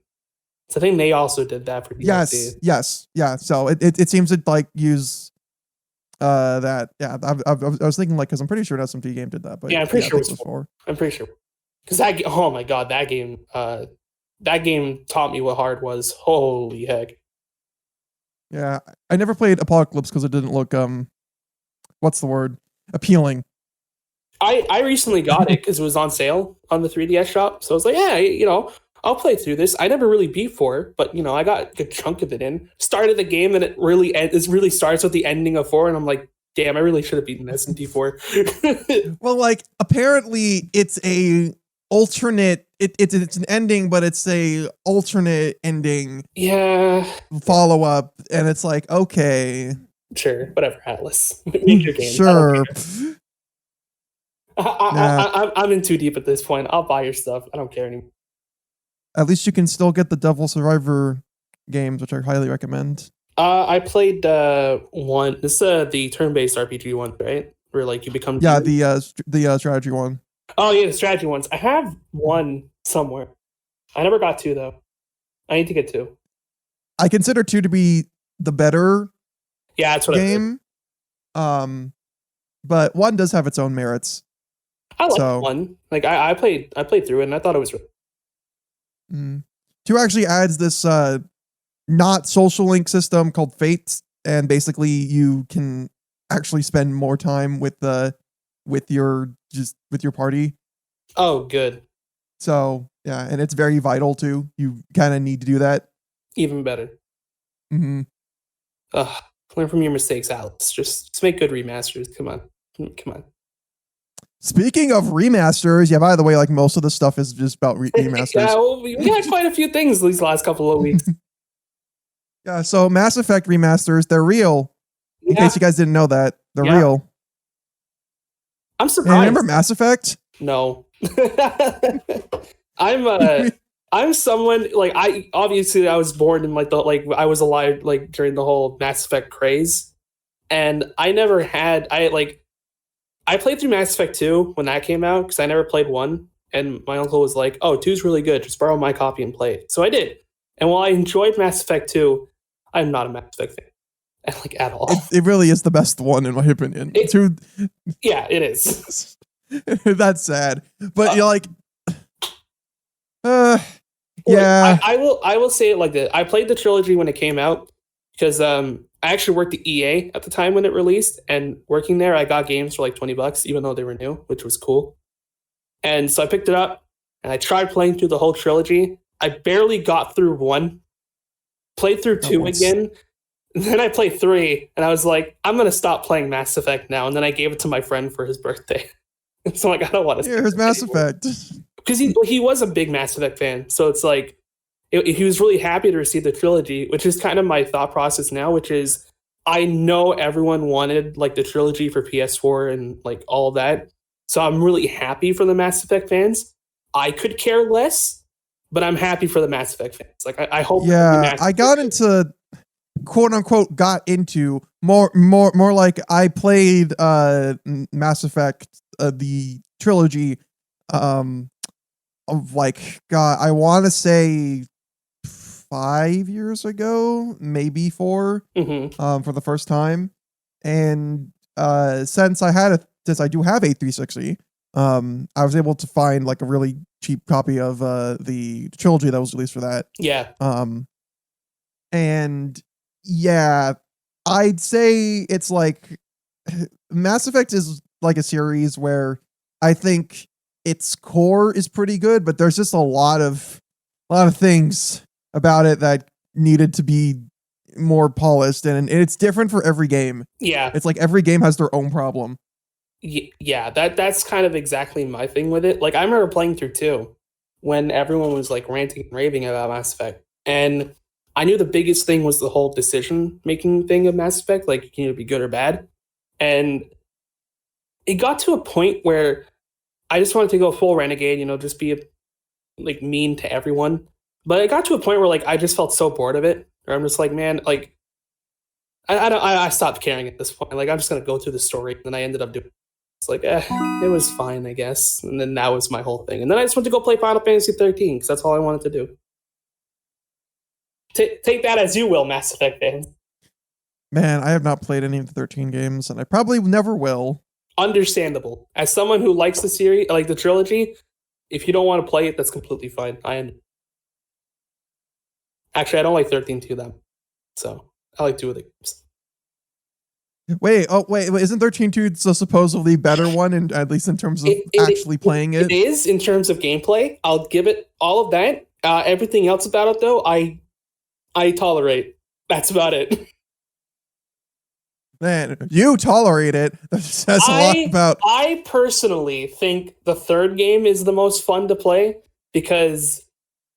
So I think they also did that for DLC. Yes. Yeah. So it seems to like use that. Yeah. I was thinking like, because I'm pretty sure an SMT game did that. But yeah, I'm pretty sure it was 4. I'm pretty sure. Because oh my God, that game taught me what hard was. Holy heck. Yeah, I never played Apocalypse because it didn't look what's the word? Appealing. I recently got it because it was on sale on the 3DS shop. So I was like, yeah, I'll play through this. I never really beat 4, but I got a good chunk of it in. Started the game and it really starts with the ending of 4, and I'm like, damn, I really should have beaten SMT4. Well, like apparently it's a alternate. It's an ending, but it's a alternate ending. Yeah. Follow up, and it's like, okay, sure, whatever, Atlas. Make your game. Sure. I'm in too deep at this point. I'll buy your stuff. I don't care anymore. At least you can still get the Devil Survivor games, which I highly recommend. I played one. This is the turn-based RPG one, right? Where like you become the strategy one. Oh yeah, the strategy ones. I have one somewhere. I never got 2 though. I need to get 2. I consider 2 to be the better. Yeah, that's what game. But 1 does have its own merits. I like 1. Like I played through it and I thought it was. 2 actually adds this not social link system called Fates, and basically you can actually spend more time with your party. Oh, good. So yeah, and it's very vital too. You kind of need to do that. Even better. Mm-hmm. Learn from your mistakes, Alex. Just make good remasters. Come on. Speaking of remasters, yeah. By the way, like most of the stuff is just about remasters. Yeah, well, we got quite a few things these last couple of weeks. Yeah. So Mass Effect remasters, they're real. In case you guys didn't know that, they're real. I'm surprised. Hey, remember Mass Effect? No. I'm someone like I was born in I was alive like during the whole Mass Effect craze, and I never had I played through Mass Effect 2 when that came out because I never played 1. And my uncle was like, oh, 2's really good. Just borrow my copy and play it. So I did. And while I enjoyed Mass Effect 2, I'm not a Mass Effect fan. Like, at all. It really is the best one, in my opinion. Yeah, it is. That's sad. But you're like... yeah. I will say it like this. I played the trilogy when it came out because I actually worked at EA at the time when it released, and working there, I got games for like $20, even though they were new, which was cool. And so I picked it up and I tried playing through the whole trilogy. I barely got through 1, played through 2 again, and then I played 3, and I was like, I'm going to stop playing Mass Effect now. And then I gave it to my friend for his birthday. So like, I don't want to. Here's Mass Effect. Because he was a big Mass Effect fan. So it's like, he was really happy to receive the trilogy, which is kind of my thought process now, which is I know everyone wanted like the trilogy for PS4 and like all that. So I'm really happy for the Mass Effect fans. I could care less, but I'm happy for the Mass Effect fans. Like I hope. Yeah, I got into, quote unquote, more like I played Mass Effect the trilogy of like, God, I want to say 5 years ago, maybe 4, for the first time. And since I do have a 360, I was able to find like a really cheap copy of the trilogy that was released for that. Yeah. And yeah, I'd say it's like Mass Effect is like a series where I think its core is pretty good, but there's just a lot of things about it that needed to be more polished, and it's different for every game. Yeah. It's like every game has their own problem. Yeah, that's kind of exactly my thing with it. Like, I remember playing through 2 when everyone was like ranting and raving about Mass Effect, and I knew the biggest thing was the whole decision making thing of Mass Effect, like you can either be good or bad. And it got to a point where I just wanted to go full renegade, just be like mean to everyone. But it got to a point where like I just felt so bored of it, or I'm just like, man, like I stopped caring at this point. Like, I'm just gonna go through the story, and I ended up doing. It's like, it was fine, I guess. And then that was my whole thing. And then I just went to go play Final Fantasy 13 because that's all I wanted to do. Take that as you will, Mass Effect fans. Man, I have not played any of the 13 games, and I probably never will. Understandable. As someone who likes the series, like the trilogy, if you don't want to play it, that's completely fine. Actually, I don't like 13 too, then. So I like 2 of the games. Wait, isn't 13.2 the supposedly better one, and at least in terms of actually playing it? It is in terms of gameplay. I'll give it all of that. Everything else about it, though, I tolerate. That's about it. Man, you tolerate it. That says a lot about. I personally think the 3rd game is the most fun to play because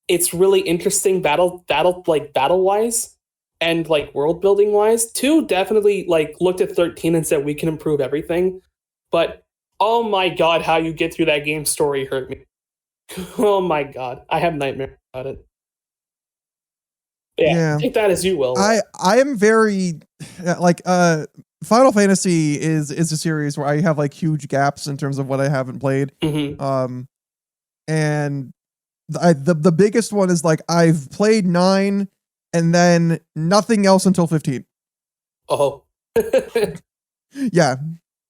it's really interesting battle wise and like world building wise. 2 definitely like looked at 13 and said we can improve everything, but oh my god, how you get through that game story hurt me. Oh my god, I have nightmares about it. Yeah, take that as you will. I am very like Final Fantasy is a series where I have like huge gaps in terms of what I haven't played. Mm-hmm. And the biggest one is like I've played 9 and then nothing else until 15. Oh. Yeah.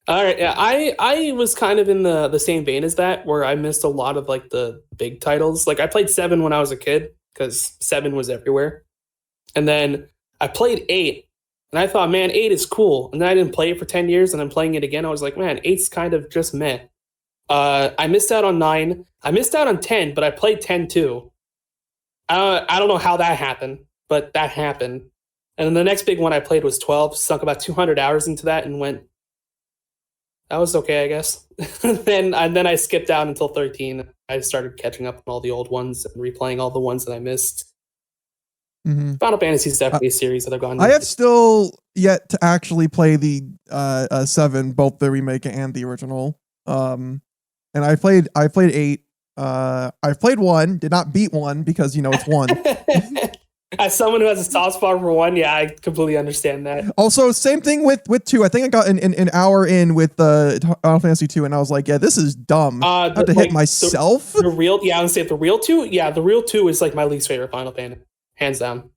All right. Yeah, I was kind of in the same vein as that, where I missed a lot of like the big titles. Like I played 7 when I was a kid because 7 was everywhere. And then I played 8 and I thought, man, 8 is cool. And then I didn't play it for 10 years and I'm playing it again. I was like, man, 8's kind of just meh. I missed out on 9. I missed out on 10, but I played 10 too. I don't know how that happened, but that happened. And then the next big one I played was 12, sunk about 200 hours into that and went, that was okay, I guess. and then I skipped out until 13. I started catching up on all the old ones and replaying all the ones that I missed. Mm-hmm. Final Fantasy is definitely a series that I've gone. I have still yet to actually play the 7, both the remake and the original. And I played 8. I've played 1, did not beat 1 because it's 1. As someone who has a soft spot for 1, yeah, I completely understand that. Also, same thing with 2. I think I got an hour in with Final Fantasy 2, and I was like, yeah, this is dumb. I have to hit myself. I would say the real 2. Yeah, the real 2 is like my least favorite Final Fantasy, hands down.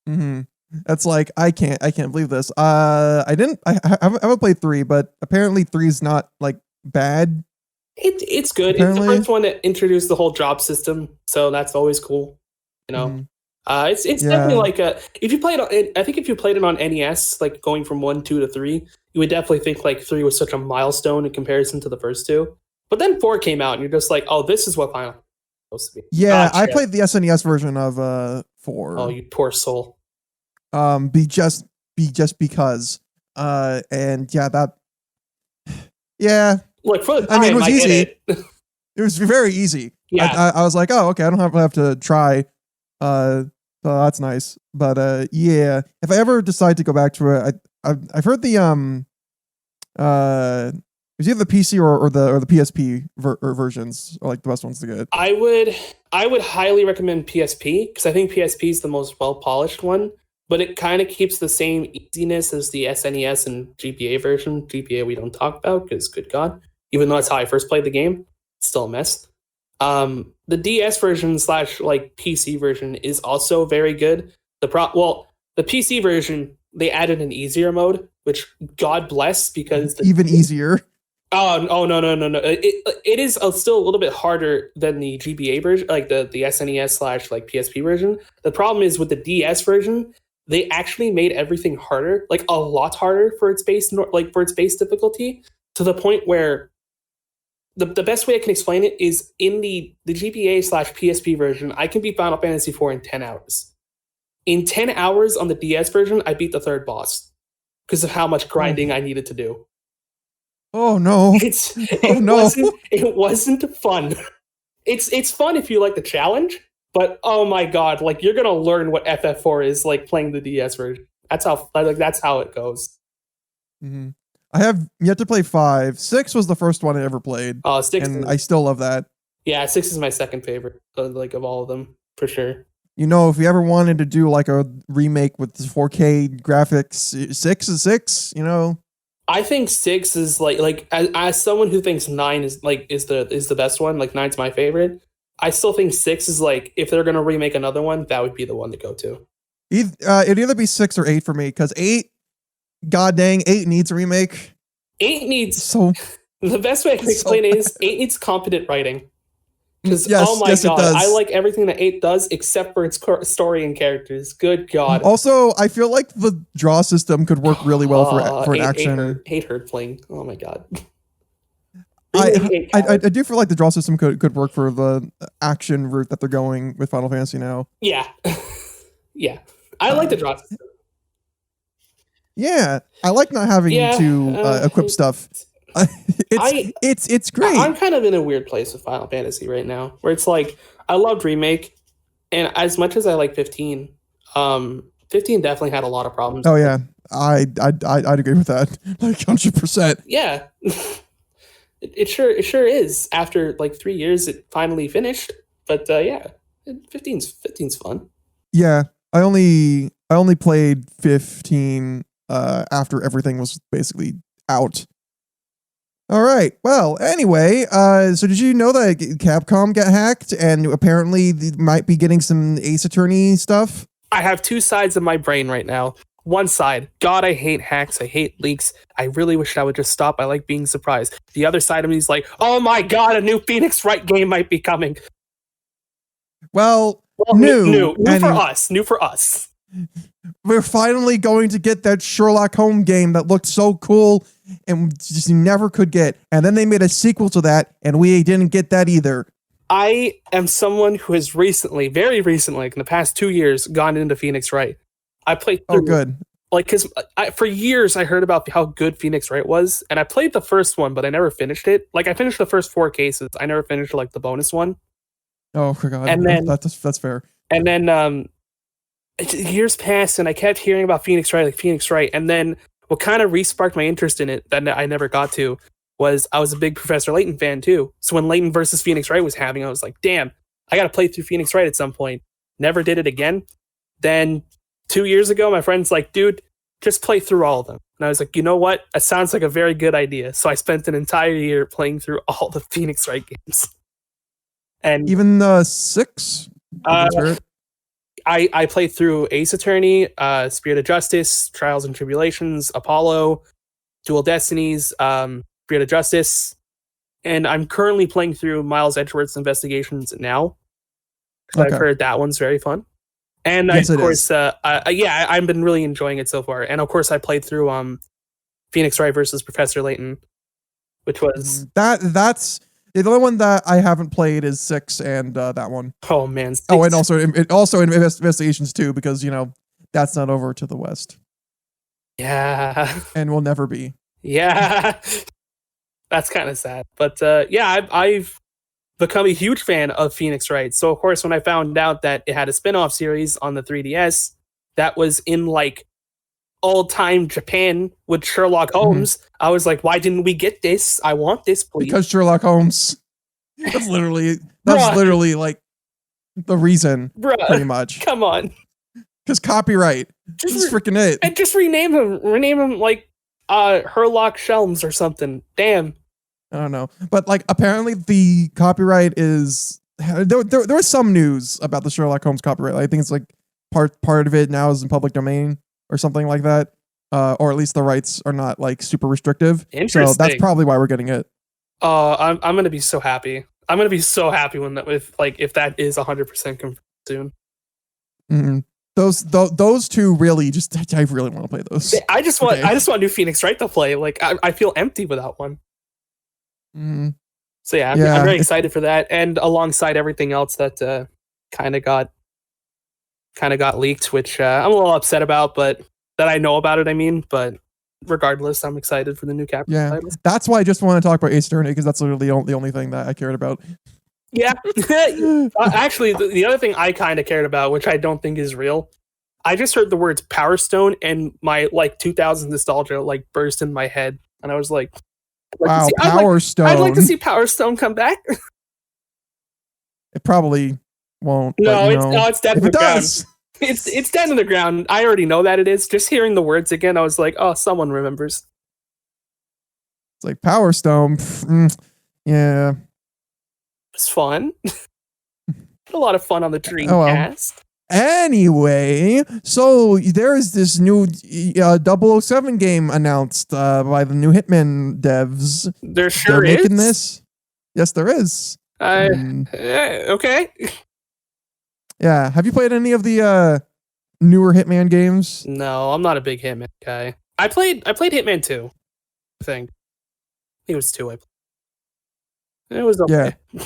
Mm-hmm. That's like I can't believe this. I haven't played 3, but apparently 3 is not like bad. It's good. Apparently. It's the first one that introduced the whole drop system, so that's always cool. You know, it's definitely like if you played it, I think if you played it on NES, like going from 1, 2 to 3, you would definitely think like 3 was such a milestone in comparison to the first 2. But then 4 came out, and you're just like, oh, this is what Final Fantasy is supposed to be. Yeah, I played the SNES version of 4. Oh, you poor soul. Just because. And yeah. Look, for the time, I mean, it was easy. It was very easy. Yeah. I was like, oh, okay, I don't have to try. So that's nice. But yeah, if I ever decide to go back to it, I've heard the is either the PC or the PSP versions are like the best ones to get. I would highly recommend PSP because I think PSP is the most well polished one, but it kind of keeps the same easiness as the SNES and GBA version. GBA we don't talk about because good God, even though that's how I first played the game, it's still a mess. The DS version / like PC version is also very good. The PC version, they added an easier mode, which God bless because even easier. Oh no. It is still a little bit harder than the GBA version, like the SNES / like PSP version. The problem is with the DS version, they actually made everything harder, like a lot harder for its base difficulty, to the point where the best way I can explain it is in the GBA / PSP version, I can beat Final Fantasy IV in 10 hours. In 10 hours on the DS version, I beat the 3rd boss because of how much grinding I needed to do. Oh no! It wasn't fun. It's fun if you like the challenge, but oh my God, like you're gonna learn what FF4 is like playing the DS version. That's how it goes. Mm-hmm. I have yet to play 5. 6 was the first one I ever played. Oh, 6, and I still love that. Yeah, 6 is my second favorite, like of all of them for sure. You know, if you ever wanted to do like a remake with 4K graphics, 6 is 6. You know. I think 6 is like as someone who thinks 9 is the best one, like 9's my favorite. I still think 6 is like, if they're gonna remake another one, that would be the one to go to. It'd either be 6 or 8 for me, because 8, god dang, 8 needs a remake. 8 needs the best way I can explain it is 8 needs competent writing. Because God, it does. I like everything that 8 does except for its story and characters. Good God. Also, I feel like the draw system could work really well for an action. 8 hurt playing. Oh my God. I do feel like the draw system could work for the action route that they're going with Final Fantasy now. Yeah. Yeah. I like the draw system. Yeah. I like not having to equip stuff. It's great. I'm kind of in a weird place with Final Fantasy right now, where it's like I loved Remake, and as much as I like 15, 15 definitely had a lot of problems. Oh yeah, I'd agree with that, like 100%. Yeah, it sure is. After like 3 years, it finally finished. But yeah, 15's fun. Yeah, I only played 15 after everything was basically out. All right. Well, anyway, so did you know that Capcom got hacked and apparently they might be getting some Ace Attorney stuff? I have two sides of my brain right now. One side, God, I hate hacks. I hate leaks. I really wish I would just stop. I like being surprised. The other side of me is like, oh my God, a new Phoenix Wright game might be coming. Well, new for us. We're finally going to get that Sherlock Holmes game that looked so cool and just never could get. And then they made a sequel to that, and we didn't get that either. I am someone who has recently, very recently, like in the past 2 years, gone into Phoenix Wright. I played through, good. Like, because for years I heard about how good Phoenix Wright was, and I played the first one, but I never finished it. Like, I finished the first 4 cases. I never finished like the bonus one. Oh, for God. And then that's fair. And then years passed, and I kept hearing about Phoenix Wright, and then what kind of re-sparked my interest in it that I never got to was I was a big Professor Layton fan too. So when Layton versus Phoenix Wright was happening, I was like, damn, I got to play through Phoenix Wright at some point. never did it again. Then 2 years ago, my friend's like, dude, just play through all of them. And I was like, you know what? That sounds like a very good idea. So I spent an entire year playing through all the Phoenix Wright games. And Even 6? I played through Ace Attorney, Spirit of Justice, Trials and Tribulations, Apollo, Dual Destinies, Spirit of Justice, and I'm currently playing through Miles Edgeworth's Investigations now. Okay. I've heard that one's very fun. And Yes, of it course, I've been really enjoying it so far. And of course, I played through Phoenix Wright versus Professor Layton, which was that's the only one that I haven't played is 6 and that one. oh man. 6. Oh, and also Investigations too, because that's not over to the west. Yeah. And will never be. Yeah. That's kind of sad. But I've become a huge fan of Phoenix Wright. So of course, when I found out that it had a spin-off series on the 3DS that was in like old-time Japan with Sherlock Holmes, I was like, why didn't we get this? I want this, please. Because Sherlock Holmes. That's literally like the reason, pretty much. Come on. Because copyright. Just freaking it. And just rename him like Herlock Shelms or something. Damn. I don't know. But like apparently the copyright is there was some news about the Sherlock Holmes copyright. I think it's like part of it now is in public domain or something like that. Or at least the rights are not like super restrictive. Interesting. So that's probably why we're getting it. I'm gonna be so happy. I'm gonna be so happy if that is 100% confirmed soon. Mm-hmm. Those two really I really want to play those. I just want New Phoenix Wright to play. Like I feel empty without one. Mm-hmm. So I'm very excited for that, and alongside everything else that kind of got leaked, which I'm a little upset about, but that I know about it. I mean, but regardless, I'm excited for the new Capcom titles. That's why I just want to talk about Ace Attorney, because that's literally the only thing that I cared about. Yeah. Actually, the other thing I kind of cared about, which I don't think is real, I just heard the words Power Stone and my like 2000s nostalgia like burst in my head, and I was like, wow, Power Stone. I'd like to see Power Stone come back. It probably won't. No, but, it's dead in the ground. It's dead in the ground. I already know that it is. Just hearing the words again, I was like, oh, someone remembers. It's like Power Stone. Yeah. It's fun. A lot of fun on the Dreamcast. Anyway, so there's this new 007 game announced by the new Hitman devs. They're making this. Yes, there is. Okay. Yeah. Have you played any of the newer Hitman games? No, I'm not a big Hitman guy. I played Hitman 2, I think. It was 2. It was okay. Yeah.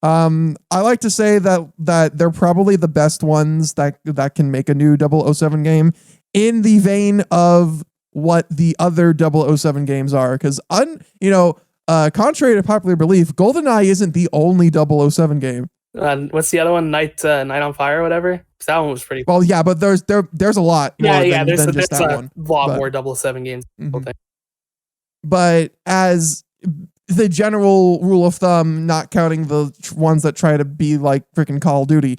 I like to say that they're probably the best ones that can make a new 007 game in the vein of what the other 007 games are. Because contrary to popular belief, GoldenEye isn't the only 007 game. What's the other one? Night on Fire or whatever? That one was pretty well, yeah, but there's a lot more than just that one. A lot more 007 games. Mm-hmm. But as the general rule of thumb, not counting the ones that try to be like freaking Call of Duty,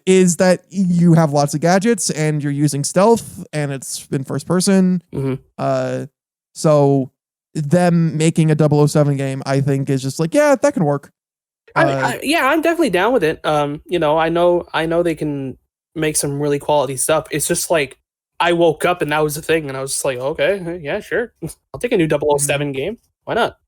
is that you have lots of gadgets and you're using stealth and it's in first person. Mm-hmm. So them making a 007 game, I think, is just like, yeah, that can work. I'm definitely down with it. I know they can make some really quality stuff. It's just like I woke up and that was the thing, and I was just like, okay, yeah, sure, I'll take a new 007 game. Why not?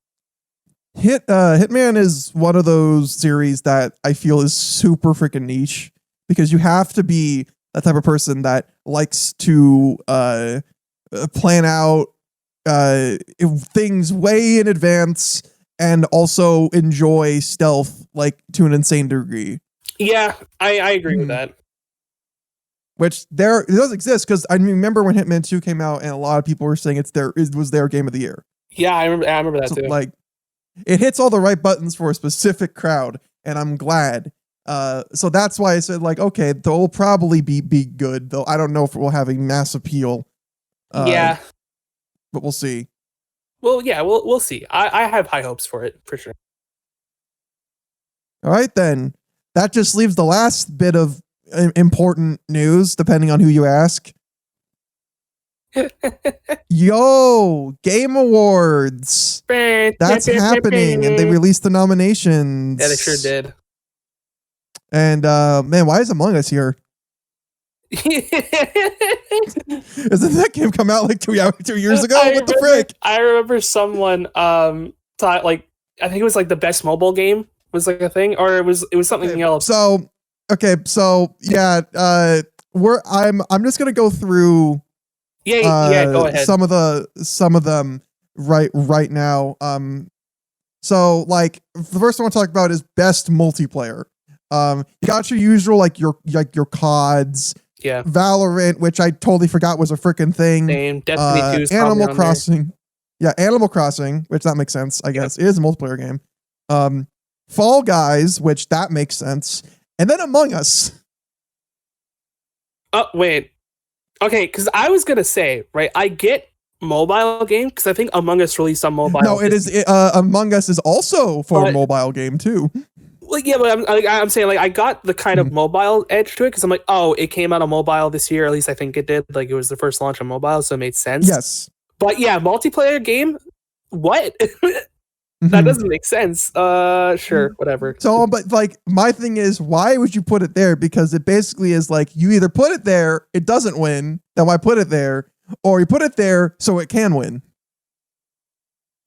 Hitman is one of those series that I feel is super freaking niche, because you have to be that type of person that likes to plan out things way in advance and also enjoy stealth like to an insane degree. Yeah, I agree with that. Which it does exist, because I remember when Hitman 2 came out and a lot of people were saying it was their game of the year. Yeah, I remember that too. Like, it hits all the right buttons for a specific crowd, and I'm glad. So that's why I said, like, okay, they'll probably be good, though I don't know if it will have a mass appeal. Yeah. But we'll see. Well, yeah, we'll see. I have high hopes for it, for sure. All right, then. That just leaves the last bit of important news, depending on who you ask. Yo, Game Awards. That's happening, and they released the nominations. Yeah, they sure did. And man, why is Among Us here? Isn't that game come out like 2 years ago? What the frick? I remember someone thought like I think it was like the best mobile game was like a thing, or it was something else. So yeah, I'm just gonna go through go ahead. some of them right now. So like the first one I want to talk about is best multiplayer. You got your usual like your CODs. Yeah. Valorant, which I totally forgot was a freaking thing. Same. Destiny 2 Animal Crossing. Yeah, Animal Crossing, which that makes sense, I guess. It is a multiplayer game. Fall Guys, which that makes sense. And then Among Us. Oh, wait. Okay, because I was going to say, right, I get mobile game, because I think Among Us released on mobile. No, it is. Among Us is also for a mobile game, too. Like, yeah, but I'm saying, like, I got the kind of mobile edge to it, because I'm like, oh, it came out on mobile this year, at least I think it did. Like, it was the first launch on mobile, so it made sense. Yes. But yeah, multiplayer game? What? That doesn't make sense. Sure, whatever. So, but like, my thing is, why would you put it there? Because it basically is like, you either put it there, it doesn't win, then why put it there? Or you put it there so it can win.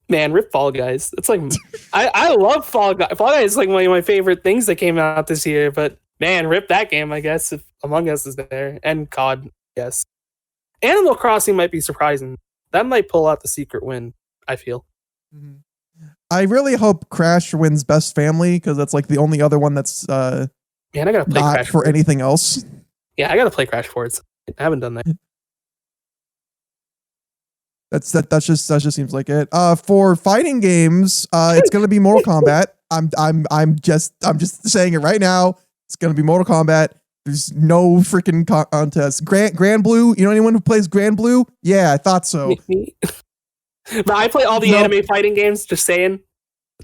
Man, rip Fall Guys. It's like, I love Fall Guys. Fall Guys is like one of my favorite things that came out this year, but man, rip that game, I guess, if Among Us is there. And COD, yes. Animal Crossing might be surprising. That might pull out the secret win, I feel. I really hope Crash wins Best Family, because that's like the only other one that's Man, I gotta play not Crash for anything else. Yeah, I gotta play Crash 4. I haven't done that. That just seems like it. For fighting games, it's gonna be Mortal Kombat. I'm just saying it right now. It's gonna be Mortal Kombat. There's no freaking contest. Grand Blue. You know anyone who plays Grand Blue? Yeah, I thought so. But I play all the anime fighting games. Just saying,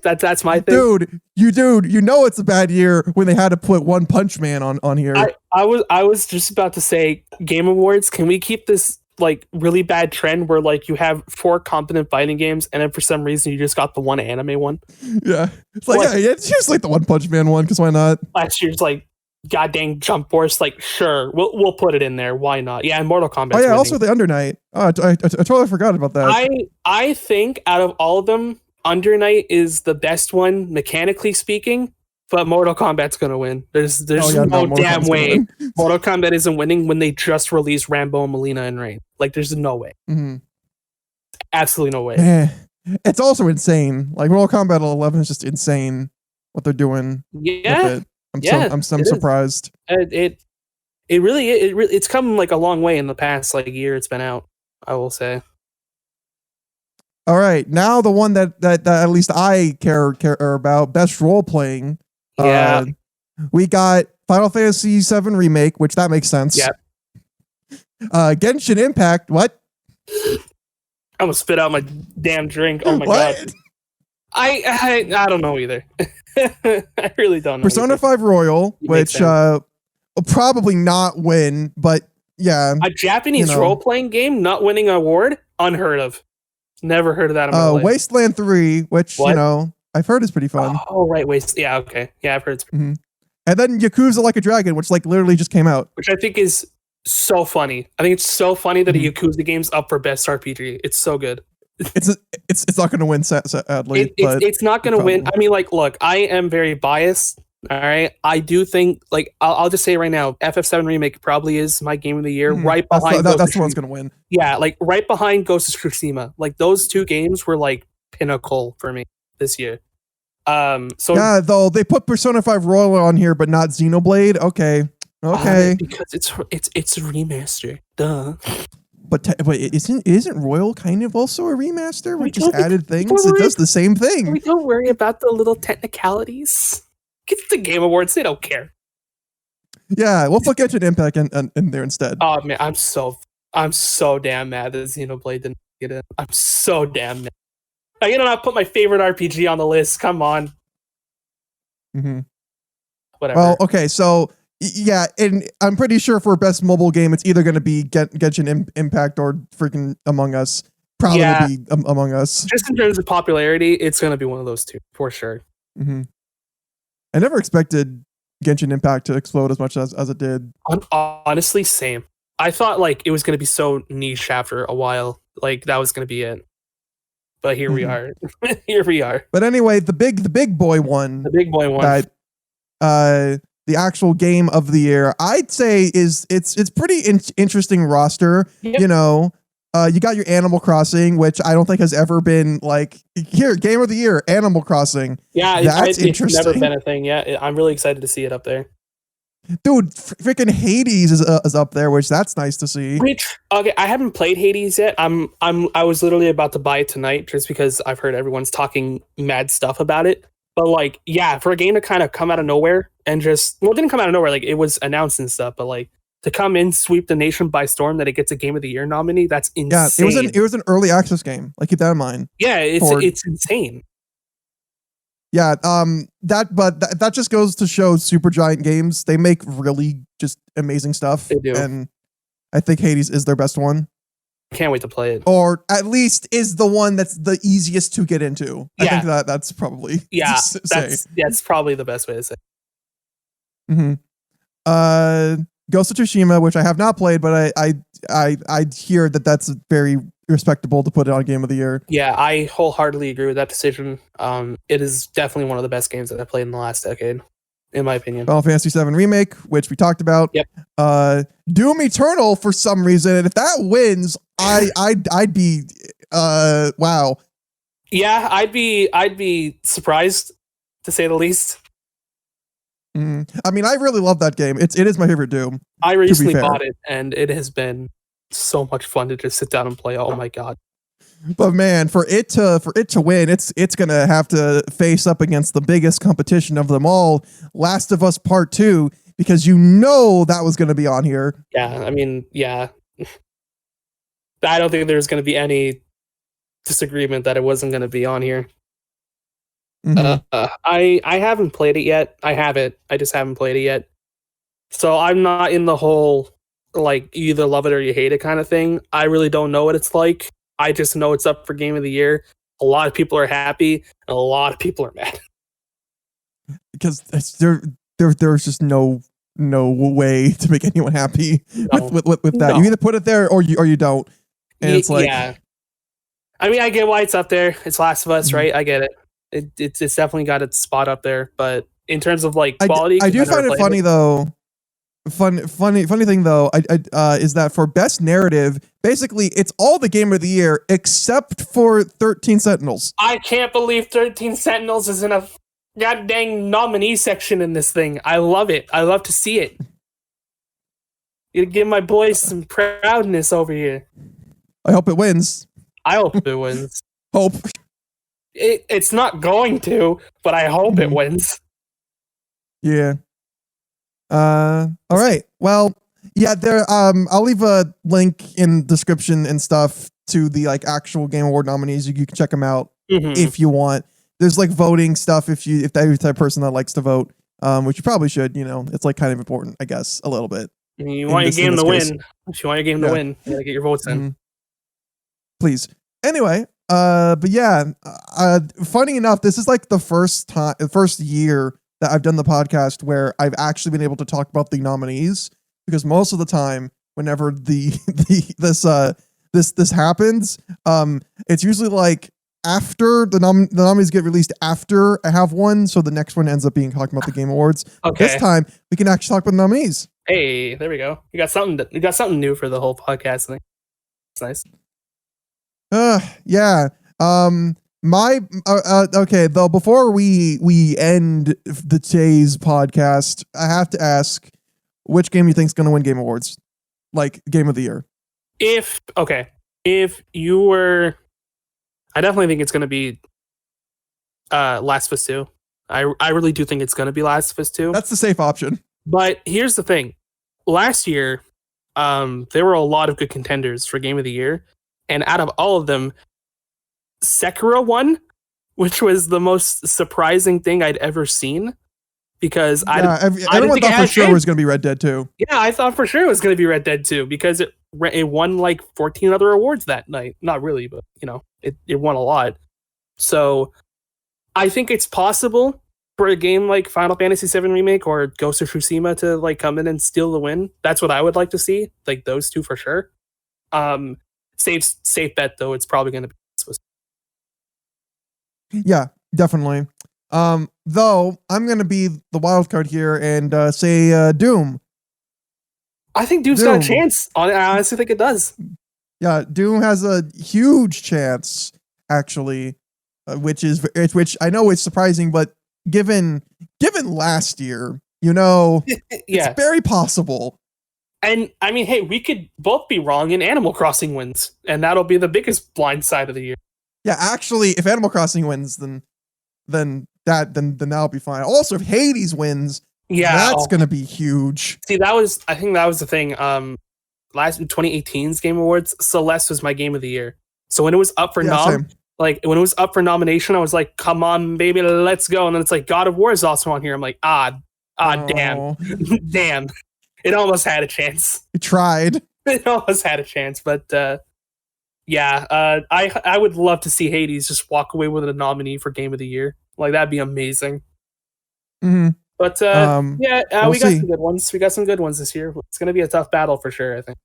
that's my thing. Dude, you know it's a bad year when they had to put One Punch Man on here. I was just about to say, Game Awards. Can we keep this like really bad trend where like you have 4 competent fighting games and then for some reason you just got the one anime one? Yeah, it's like it's just like the One Punch Man one, because why not? Last year's like goddamn Jump Force. Like, sure, we'll put it in there. Why not? Yeah, and Mortal Kombat. Oh yeah, winning. Also the Under Night. Oh, I totally forgot about that. I think out of all of them, Under Night is the best one mechanically speaking. But Mortal Kombat's gonna win. There's no damn way Mortal Kombat isn't winning when they just released Rambo, Melina, and Rain. Like, there's no way. Absolutely no way. It's also insane. Like, Mortal Kombat 11 is just insane what they're doing. Yeah, I'm surprised. It's come like a long way in the past like year it's been out, I will say. All right, now the one that at least I care about, best role playing. Yeah. We got Final Fantasy VII Remake, which that makes sense. Yeah. Genshin Impact, what? I almost spit out my damn drink. Oh my god. I don't know either. I really don't know. Persona 5 Royal, which will probably not win, but yeah. A Japanese role-playing game not winning an award? Unheard of. Never heard of that in my life. Wasteland 3, which, I've heard is pretty fun. Oh, right. Yeah, okay. Yeah, I've heard it's And then Yakuza Like a Dragon, which like literally just came out. Which I think is so funny. I think it's so funny that a Yakuza game's up for best RPG. It's so good. It's not going to win, sadly. It's not going to win. I mean, like, look, I am very biased. All right. I do think, like, I'll just say right now, FF7 Remake probably is my game of the year. Right behind that's the one's going to win. Yeah, like right behind Ghost of Tsushima. Like, those 2 games were like pinnacle for me this year. So yeah, though they put Persona 5 Royal on here, but not Xenoblade. Okay. Because it's a remaster. Duh. But isn't Royal kind of also a remaster? We just added things. It does the same thing. We don't worry about the little technicalities. Get the Game Awards. They don't care. Yeah, we'll put Genshin Impact in there instead. Oh man, I'm so damn mad that Xenoblade didn't get in. I'm so damn mad. I put my favorite RPG on the list. Come on. whatever. Well, okay, so yeah, and I'm pretty sure for best mobile game, it's either going to be Genshin Impact or freaking Among Us. Probably Yeah. gonna be Among Us. Just in terms of popularity, it's going to be one of those two for sure. Mm-hmm. I never expected Genshin Impact to explode as much as it did. Honestly, same. I thought like it was going to be so niche after a while, like that was going to be it. But here we are. Here we are. But anyway, the big boy one. The big boy one. That, the actual game of the year, I'd say it's pretty interesting roster. Yep. You know, you got your Animal Crossing, which I don't think has ever been like here game of the year. Animal Crossing. Yeah, that's interesting. It's never been a thing. Yeah, I'm really excited to see it up there. Dude, freaking Hades is up there, which that's nice to see. Okay, I haven't played Hades yet. I was literally about to buy it tonight just because I've heard everyone's talking mad stuff about it. But like, yeah, for a game to kind of come out of nowhere and just, well, it didn't come out of nowhere. Like, it was announced and stuff, but like to come in, sweep the nation by storm, that it gets a Game of the Year nominee, that's insane. Yeah, it was an early access game. Like, keep that in mind. Yeah, it's insane. Yeah, that just goes to show Supergiant Games, they make really just amazing stuff. They do. And I think Hades is their best one. Can't wait to play it. Or at least is the one that's the easiest to get into. Yeah. I think that's probably that's probably the best way to say. Mm-hmm. Ghost of Tsushima, which I have not played, but I hear that's very respectable to put it on Game of the Year. Yeah, I wholeheartedly agree with that decision. It is definitely one of the best games that I've played in the last decade, in my opinion. Final Fantasy VII Remake, which we talked about. Yep. Doom Eternal for some reason, and if that wins, I'd be wow. Yeah, I'd be surprised, to say the least. I mean, I really love that game. It is my favorite Doom. I recently bought it, and it has been so much fun to just sit down and play. Oh my god! But man, for it to win, it's gonna have to face up against the biggest competition of them all, Last of Us Part 2, because you know that was gonna be on here. Yeah, I mean, yeah. I don't think there's gonna be any disagreement that it wasn't gonna be on here. I haven't played it yet. I have it. I just haven't played it yet. So I'm not in the whole like you either love it or you hate it kind of thing. I really don't know what it's like. I just know it's up for Game of the Year. A lot of people are happy, and a lot of people are mad. Because there's just no way to make anyone happy with that. No. You either put it there or you don't. And it's like, yeah. I mean, I get why it's up there. It's Last of Us, right? I get it. It's definitely got its spot up there. But in terms of like quality, I do find it funny though. Funny thing though, is that for best narrative, basically it's all the Game of the Year except for 13 Sentinels. I can't believe 13 Sentinels is in a god dang nominee section in this thing. I love it. I love to see it. You give my boys some proudness over here. I hope it wins. I hope it wins. Hope. It's not going to, but I hope it wins. Yeah. All right. Well, yeah, there I'll leave a link in description and stuff to the like actual Game Award nominees. You can check them out if you want. There's like voting stuff if you're the type of person that likes to vote, which you probably should, you know. It's like kind of important, I guess, a little bit. You want your game to win. If you want your game to win, you gotta get your votes in. Please. Anyway, but yeah, funny enough, this is like the first year that I've done the podcast where I've actually been able to talk about the nominees, because most of the time, whenever this happens, it's usually like after the nominees get released after I have one, so the next one ends up being talking about the Game Awards. Okay. This time we can actually talk about the nominees. Hey, there we go. You got something new for the whole podcast thing. It's nice. Yeah. Okay, though, before we end today's podcast, I have to ask, which game you think is going to win Game Awards? Like, Game of the Year. If you were... I definitely think it's going to be Last of Us 2. I really do think it's going to be Last of Us 2. That's the safe option. But here's the thing. Last year, there were a lot of good contenders for Game of the Year. And out of all of them, Sekiro won, which was the most surprising thing I'd ever seen. because everyone thought for sure it was going to be Red Dead 2. Yeah, I thought for sure it was going to be Red Dead 2 because it won like 14 other awards that night. Not really, but it won a lot. So I think it's possible for a game like Final Fantasy VII Remake or Ghost of Tsushima to like come in and steal the win. That's what I would like to see, like those two for sure. Safe bet though, it's probably going to be Swiss. Yeah, definitely. Though I'm going to be the wild card here and say Doom. I think Doom's got a chance. I honestly think it does. Yeah, Doom has a huge chance, actually, which I know is surprising, but given last year, yeah. It's very possible. And I mean, hey, we could both be wrong and Animal Crossing wins, and that'll be the biggest blind side of the year. Yeah, actually, if Animal Crossing wins, then that'll be fine. Also, if Hades wins, that's gonna be huge. See, I think that was the thing. Last 2018's Game Awards, Celeste was my game of the year. So when it was up for when it was up for nomination, I was like, "Come on, baby, let's go!" And then it's like God of War is also on here. I'm like, damn, damn, it almost had a chance. It tried. It almost had a chance, but I would love to see Hades just walk away with a nominee for Game of the Year. Like that'd be amazing. Mm-hmm. But we got some good ones. We got some good ones this year. It's going to be a tough battle for sure, I think.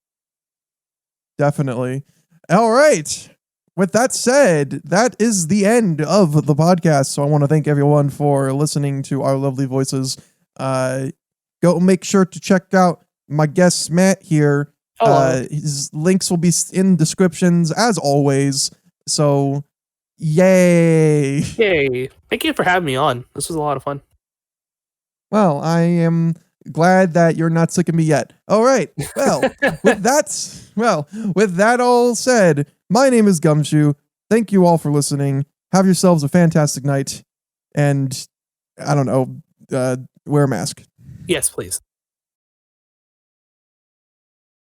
Definitely. All right. With that said, that is the end of the podcast. So I want to thank everyone for listening to our lovely voices. Go make sure to check out my guest Matt here. His links will be in descriptions as always. So yay. Thank you for having me on. This was a lot of fun. Well, I am glad that you're not sick of me yet. All right. Well, with that all said, my name is Gumshoe. Thank you all for listening. Have yourselves a fantastic night. And I don't know, wear a mask. Yes, please.